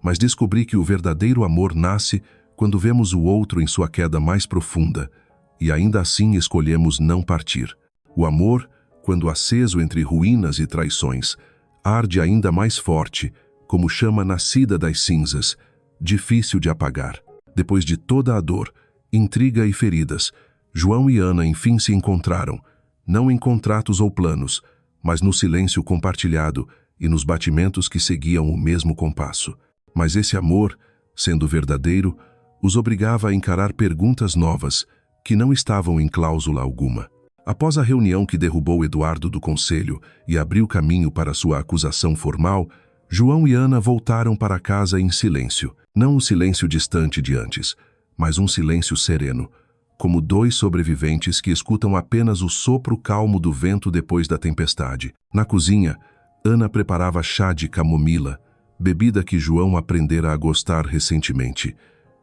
Mas descobri que o verdadeiro amor nasce quando vemos o outro em sua queda mais profunda, e ainda assim escolhemos não partir. O amor, quando aceso entre ruínas e traições, arde ainda mais forte, como chama nascida das cinzas, difícil de apagar. Depois de toda a dor, intriga e feridas, João e Ana enfim se encontraram, não em contratos ou planos, mas no silêncio compartilhado e nos batimentos que seguiam o mesmo compasso. Mas esse amor, sendo verdadeiro, os obrigava a encarar perguntas novas, que não estavam em cláusula alguma. Após a reunião que derrubou Eduardo do conselho e abriu caminho para sua acusação formal, João e Ana voltaram para casa em silêncio. Não o silêncio distante de antes, mas um silêncio sereno, como dois sobreviventes que escutam apenas o sopro calmo do vento depois da tempestade. Na cozinha, Ana preparava chá de camomila, bebida que João aprendera a gostar recentemente.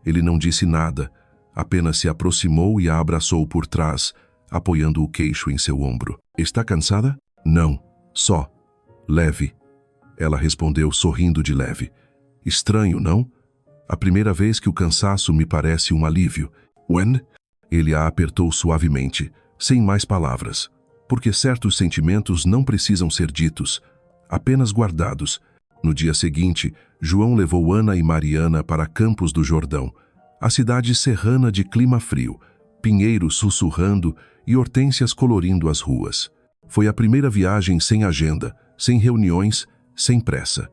Ele não disse nada, apenas se aproximou e a abraçou por trás, apoiando o queixo em seu ombro. Está cansada? Não, só. Leve. Ela respondeu sorrindo de leve. Estranho, não? A primeira vez que o cansaço me parece um alívio. When? Ele a apertou suavemente, sem mais palavras, porque certos sentimentos não precisam ser ditos, apenas guardados. No dia seguinte, João levou Ana e Mariana para Campos do Jordão, a cidade serrana de clima frio, pinheiros sussurrando e hortênsias colorindo as ruas. Foi a primeira viagem sem agenda, sem reuniões, sem pressa.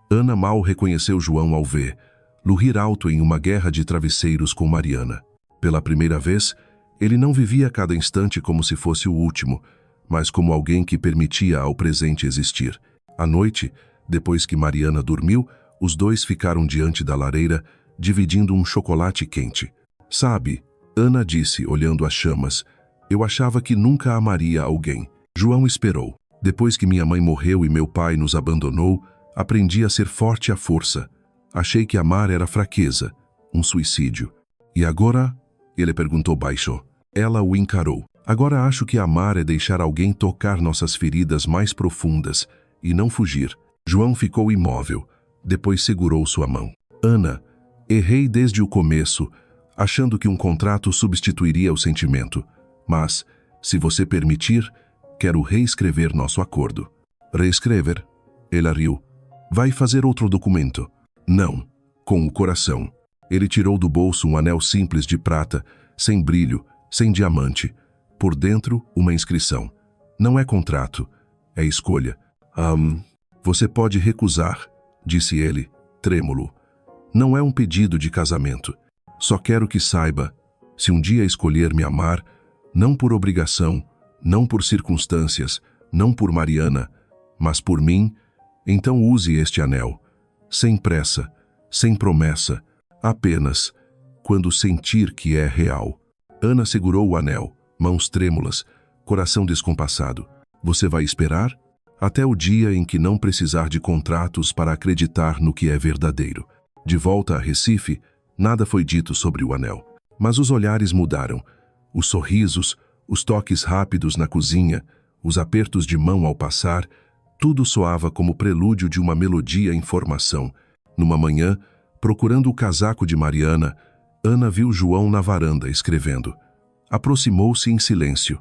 Ana mal reconheceu João ao ver, lurrir alto em uma guerra de travesseiros com Mariana. Pela primeira vez, ele não vivia cada instante como se fosse o último, mas como alguém que permitia ao presente existir. À noite, depois que Mariana dormiu, os dois ficaram diante da lareira, dividindo um chocolate quente. Sabe, Ana disse, olhando as chamas, eu achava que nunca amaria alguém. João esperou. Depois que minha mãe morreu e meu pai nos abandonou, aprendi a ser forte à força. Achei que amar era fraqueza, um suicídio. E agora? Ele perguntou baixo. Ela o encarou. Agora acho que amar é deixar alguém tocar nossas feridas mais profundas e não fugir. João ficou imóvel. Depois segurou sua mão. Ana, errei desde o começo, achando que um contrato substituiria o sentimento. Mas, se você permitir, quero reescrever nosso acordo. Reescrever? Ela riu. Vai fazer outro documento. Não, com o coração. Ele tirou do bolso um anel simples de prata, sem brilho, sem diamante. Por dentro, uma inscrição. Não é contrato, é escolha. Você pode recusar, disse ele, trêmulo. Não é um pedido de casamento. Só quero que saiba, se um dia escolher me amar, não por obrigação, não por circunstâncias, não por Mariana, mas por mim, então use este anel. Sem pressa, sem promessa, apenas quando sentir que é real. Ana segurou o anel, mãos trêmulas, coração descompassado. Você vai esperar? Até o dia em que não precisar de contratos para acreditar no que é verdadeiro. De volta a Recife, nada foi dito sobre o anel. Mas os olhares mudaram. Os sorrisos, os toques rápidos na cozinha, os apertos de mão ao passar, tudo soava como prelúdio de uma melodia em formação. Numa manhã, procurando o casaco de Mariana, Ana viu João na varanda escrevendo. Aproximou-se em silêncio.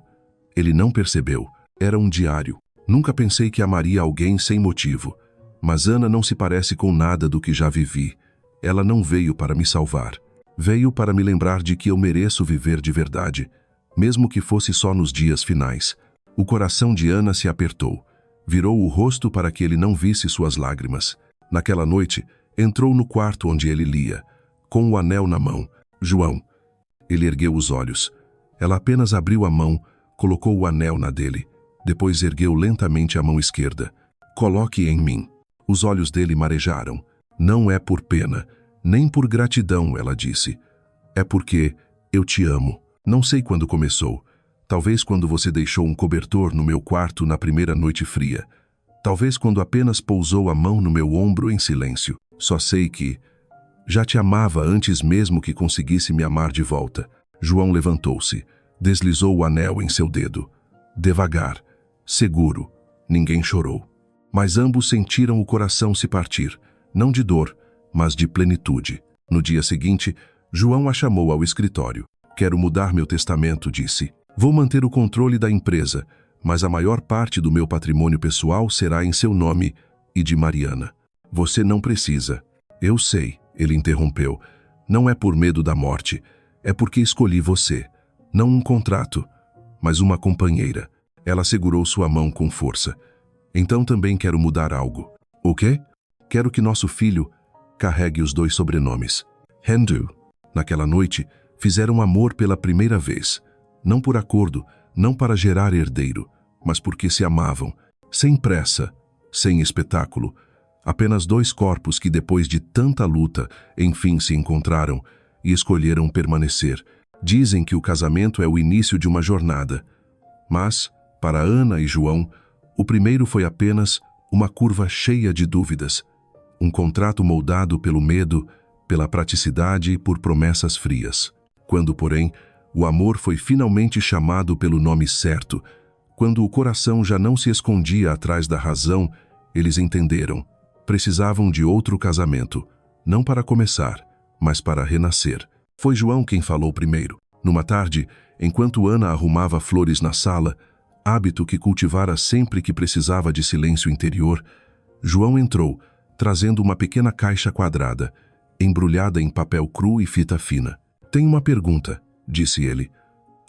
Ele não percebeu. Era um diário. Nunca pensei que amaria alguém sem motivo. Mas Ana não se parece com nada do que já vivi. Ela não veio para me salvar. Veio para me lembrar de que eu mereço viver de verdade, mesmo que fosse só nos dias finais. O coração de Ana se apertou. Virou o rosto para que ele não visse suas lágrimas. Naquela noite, entrou no quarto onde ele lia, com o anel na mão. João. Ele ergueu os olhos. Ela apenas abriu a mão, colocou o anel na dele. Depois ergueu lentamente a mão esquerda. Coloque em mim. Os olhos dele marejaram. Não é por pena, nem por gratidão, ela disse. É porque eu te amo. Não sei quando começou. Talvez quando você deixou um cobertor no meu quarto na primeira noite fria. Talvez quando apenas pousou a mão no meu ombro em silêncio. Só sei que já te amava antes mesmo que conseguisse me amar de volta. João levantou-se, deslizou o anel em seu dedo. Devagar, seguro, ninguém chorou. Mas ambos sentiram o coração se partir, não de dor, mas de plenitude. No dia seguinte, João a chamou ao escritório. Quero mudar meu testamento, disse. Vou manter o controle da empresa, mas a maior parte do meu patrimônio pessoal será em seu nome e de Mariana. Você não precisa. Eu sei, ele interrompeu. Não é por medo da morte, é porque escolhi você. Não um contrato, mas uma companheira. Ela segurou sua mão com força. Então também quero mudar algo. O quê? Quero que nosso filho carregue os 2 sobrenomes. Hindu. Naquela noite, fizeram amor pela primeira vez. Não por acordo, não para gerar herdeiro, mas porque se amavam, sem pressa, sem espetáculo. Apenas 2 corpos que depois de tanta luta, enfim se encontraram e escolheram permanecer. Dizem que o casamento é o início de uma jornada. Mas, para Ana e João, o primeiro foi apenas uma curva cheia de dúvidas. Um contrato moldado pelo medo, pela praticidade e por promessas frias. Quando, porém, o amor foi finalmente chamado pelo nome certo, quando o coração já não se escondia atrás da razão, eles entenderam. Precisavam de outro casamento, não para começar, mas para renascer. Foi João quem falou primeiro. Numa tarde, enquanto Ana arrumava flores na sala, hábito que cultivara sempre que precisava de silêncio interior, João entrou, trazendo uma pequena caixa quadrada, embrulhada em papel cru e fita fina. Tenho uma pergunta, disse ele.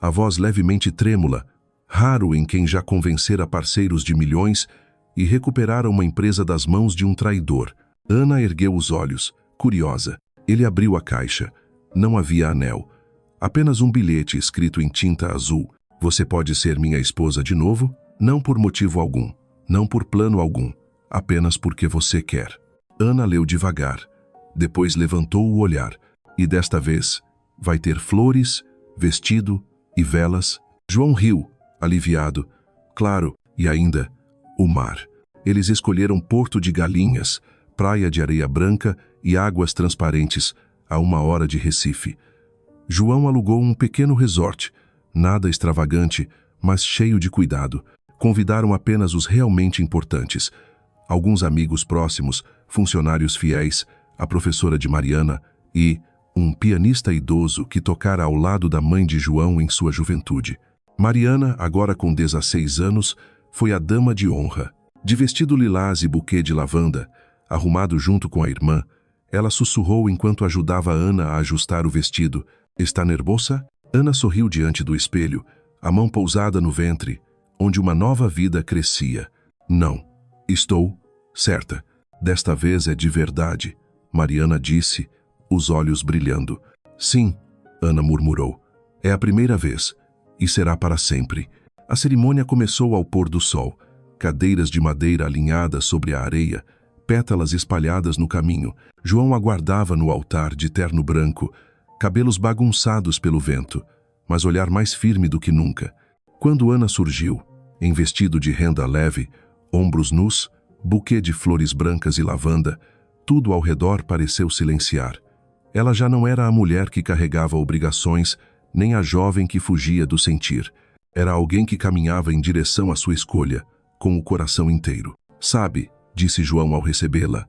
A voz levemente trêmula, raro em quem já convencera parceiros de milhões e recuperara uma empresa das mãos de um traidor. Ana ergueu os olhos, curiosa. Ele abriu a caixa. Não havia anel. Apenas um bilhete escrito em tinta azul. Você pode ser minha esposa de novo? Não por motivo algum. Não por plano algum. Apenas porque você quer. Ana leu devagar. Depois levantou o olhar. E desta vez, vai ter flores, vestido e velas. João riu, aliviado. Claro, e ainda, o mar. Eles escolheram Porto de Galinhas, praia de areia branca e águas transparentes, a 1 hora de Recife. João alugou um pequeno resort, nada extravagante, mas cheio de cuidado. Convidaram apenas os realmente importantes. Alguns amigos próximos, funcionários fiéis, a professora de Mariana e um pianista idoso que tocara ao lado da mãe de João em sua juventude. Mariana, agora com 16 anos, foi a dama de honra. De vestido lilás e buquê de lavanda, arrumado junto com a irmã, ela sussurrou enquanto ajudava Ana a ajustar o vestido. Está nervosa? Ana sorriu diante do espelho, a mão pousada no ventre, onde uma nova vida crescia. Não. Estou certa. Desta vez é de verdade, Mariana disse, os olhos brilhando. Sim, Ana murmurou. É a primeira vez, e será para sempre. A cerimônia começou ao pôr do sol. Cadeiras de madeira alinhadas sobre a areia, pétalas espalhadas no caminho. João aguardava no altar de terno branco, cabelos bagunçados pelo vento, mas olhar mais firme do que nunca. Quando Ana surgiu, em vestido de renda leve, ombros nus, buquê de flores brancas e lavanda, tudo ao redor pareceu silenciar. Ela já não era a mulher que carregava obrigações, nem a jovem que fugia do sentir. Era alguém que caminhava em direção à sua escolha, com o coração inteiro. Sabe, disse João ao recebê-la,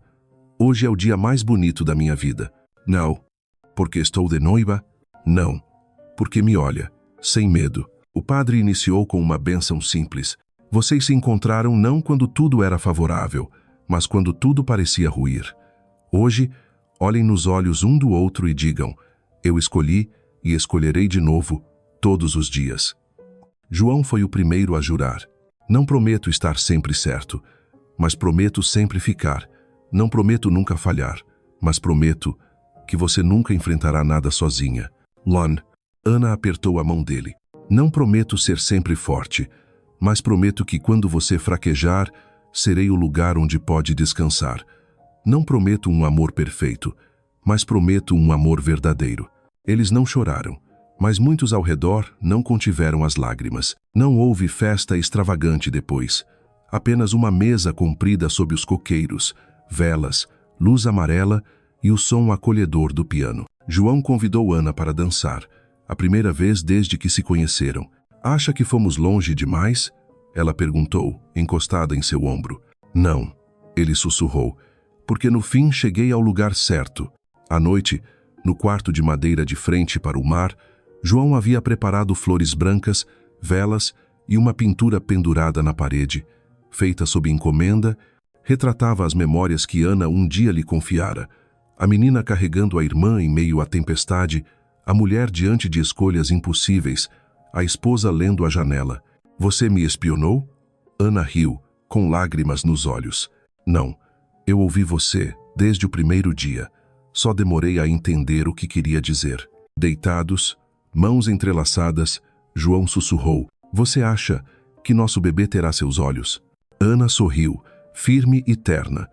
hoje é o dia mais bonito da minha vida. Não, porque estou de noiva? Não, porque me olha, sem medo. O padre iniciou com uma bênção simples. Vocês se encontraram não quando tudo era favorável, mas quando tudo parecia ruir. Hoje, olhem nos olhos um do outro e digam, eu escolhi e escolherei de novo, todos os dias. João foi o primeiro a jurar. Não prometo estar sempre certo, mas prometo sempre ficar. Não prometo nunca falhar, mas prometo que você nunca enfrentará nada sozinha. Lon, Ana apertou a mão dele. Não prometo ser sempre forte, mas prometo que quando você fraquejar, serei o lugar onde pode descansar. Não prometo um amor perfeito, mas prometo um amor verdadeiro. Eles não choraram, mas muitos ao redor não contiveram as lágrimas. Não houve festa extravagante depois. Apenas uma mesa comprida sob os coqueiros, velas, luz amarela e o som acolhedor do piano. João convidou Ana para dançar, a primeira vez desde que se conheceram. Acha que fomos longe demais? Ela perguntou, encostada em seu ombro. Não, ele sussurrou, porque no fim cheguei ao lugar certo. À noite, no quarto de madeira de frente para o mar, João havia preparado flores brancas, velas e uma pintura pendurada na parede, feita sob encomenda, retratava as memórias que Ana um dia lhe confiara. A menina carregando a irmã em meio à tempestade, a mulher diante de escolhas impossíveis, a esposa lendo a janela. Você me espionou? Ana riu, com lágrimas nos olhos. Não, eu ouvi você desde o primeiro dia. Só demorei a entender o que queria dizer. Deitados, mãos entrelaçadas, João sussurrou. Você acha que nosso bebê terá seus olhos? Ana sorriu, firme e terna.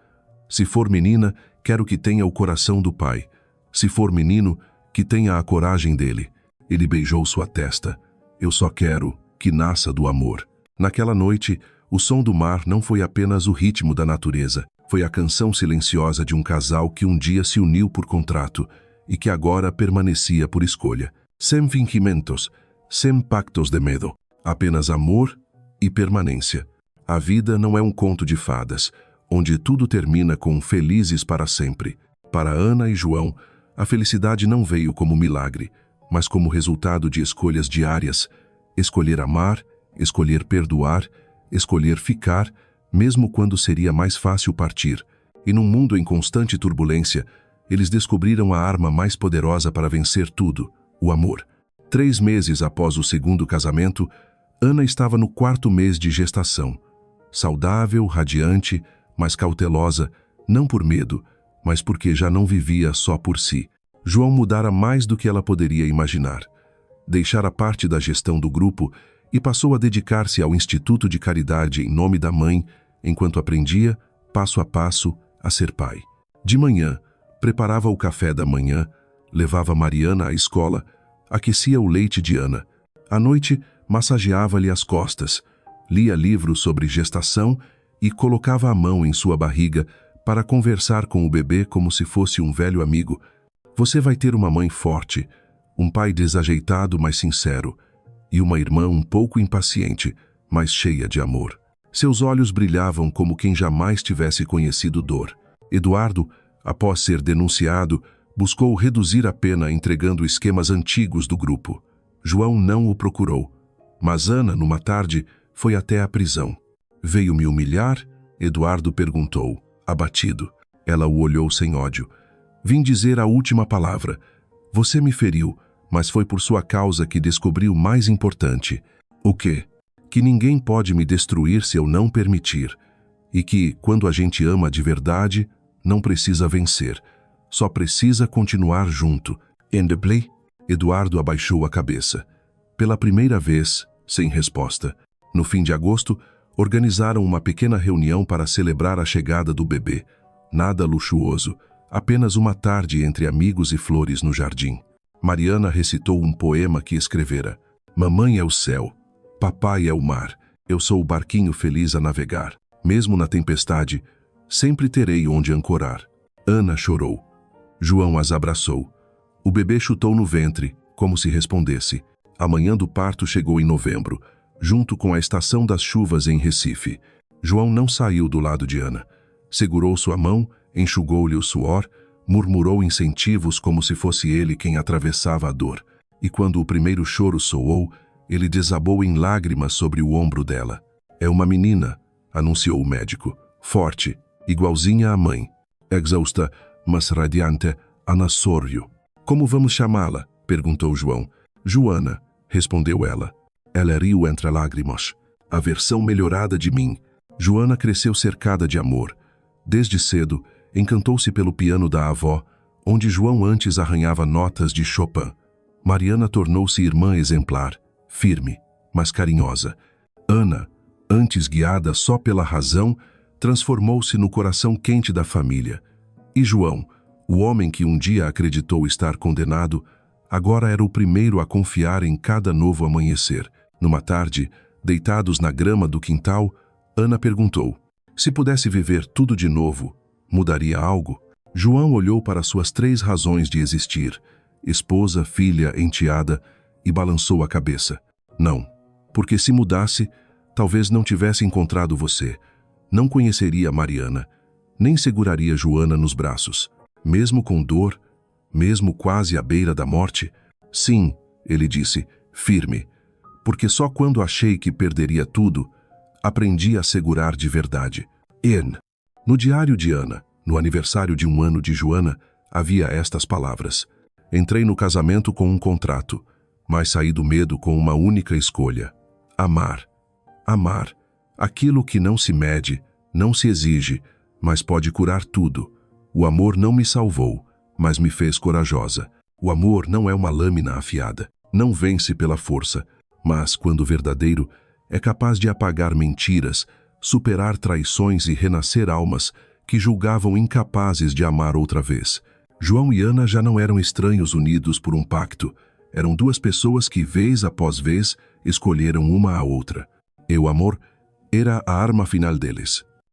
Se for menina, quero que tenha o coração do pai. Se for menino, que tenha a coragem dele. Ele beijou sua testa. Eu só quero que nasça do amor. Naquela noite, o som do mar não foi apenas o ritmo da natureza. Foi a canção silenciosa de um casal que um dia se uniu por contrato e que agora permanecia por escolha. Sem fingimentos, sem pactos de medo. Apenas amor e permanência. A vida não é um conto de fadas, onde tudo termina com felizes para sempre. Para Ana e João, a felicidade não veio como milagre, mas como resultado de escolhas diárias. Escolher amar, escolher perdoar, escolher ficar, mesmo quando seria mais fácil partir. E num mundo em constante turbulência, eles descobriram a arma mais poderosa para vencer tudo, o amor. 3 meses após o segundo casamento, Ana estava no 4º mês de gestação. Saudável, radiante, mas cautelosa, não por medo, mas porque já não vivia só por si. João mudara mais do que ela poderia imaginar. Deixara parte da gestão do grupo e passou a dedicar-se ao Instituto de Caridade em nome da mãe, enquanto aprendia, passo a passo, a ser pai. De manhã, preparava o café da manhã, levava Mariana à escola, aquecia o leite de Ana. À noite, massageava-lhe as costas, lia livros sobre gestação e colocava a mão em sua barriga para conversar com o bebê como se fosse um velho amigo. Você vai ter uma mãe forte, um pai desajeitado, mas sincero, e uma irmã um pouco impaciente, mas cheia de amor. Seus olhos brilhavam como quem jamais tivesse conhecido dor. Eduardo, após ser denunciado, buscou reduzir a pena entregando esquemas antigos do grupo. João não o procurou, mas Ana, numa tarde, foi até a prisão. Veio me humilhar? Eduardo perguntou, abatido. Ela o olhou sem ódio. Vim dizer a última palavra. Você me feriu, mas foi por sua causa que descobri o mais importante. O quê? Que ninguém pode me destruir se eu não permitir. E que, quando a gente ama de verdade, não precisa vencer. Só precisa continuar junto. Endebly? Eduardo abaixou a cabeça. Pela primeira vez, sem resposta. No fim de agosto, organizaram uma pequena reunião para celebrar a chegada do bebê. Nada luxuoso, apenas uma tarde entre amigos e flores no jardim. Mariana recitou um poema que escrevera. Mamãe é o céu, papai é o mar, eu sou o barquinho feliz a navegar. Mesmo na tempestade, sempre terei onde ancorar. Ana chorou. João as abraçou. O bebê chutou no ventre, como se respondesse. A manhã do parto chegou em novembro, junto com a estação das chuvas em Recife. João não saiu do lado de Ana. Segurou sua mão, enxugou-lhe o suor, murmurou incentivos como se fosse ele quem atravessava a dor. E quando o primeiro choro soou, ele desabou em lágrimas sobre o ombro dela. É uma menina, anunciou o médico. Forte, igualzinha à mãe. Exausta, mas radiante, Ana Sorrio. Como vamos chamá-la? Perguntou João. Joana, respondeu ela. Ela riu entre lágrimas. A versão melhorada de mim. Joana cresceu cercada de amor. Desde cedo, encantou-se pelo piano da avó, onde João antes arranhava notas de Chopin. Mariana tornou-se irmã exemplar, firme, mas carinhosa. Ana, antes guiada só pela razão, transformou-se no coração quente da família. E João, o homem que um dia acreditou estar condenado, agora era o primeiro a confiar em cada novo amanhecer. Numa tarde, deitados na grama do quintal, Ana perguntou: se pudesse viver tudo de novo, mudaria algo? João olhou para suas 3 razões de existir, esposa, filha, enteada, e balançou a cabeça. Não, porque se mudasse, talvez não tivesse encontrado você, não conheceria Mariana, nem seguraria Joana nos braços. Mesmo com dor, mesmo quase à beira da morte? Sim, ele disse, firme, porque só quando achei que perderia tudo, aprendi a segurar de verdade. No diário de Ana, no aniversário de 1 ano de Joana, havia estas palavras. Entrei no casamento com um contrato, mas saí do medo com uma única escolha. Amar. Amar. Aquilo que não se mede, não se exige, mas pode curar tudo. O amor não me salvou, mas me fez corajosa. O amor não é uma lâmina afiada. Não vence pela força, mas, quando verdadeiro, é capaz de apagar mentiras, superar traições e renascer almas que julgavam incapazes de amar outra vez. João e Ana já não eram estranhos unidos por um pacto. Eram 2 pessoas que, vez após vez, escolheram uma a outra. E o amor era a arma final deles.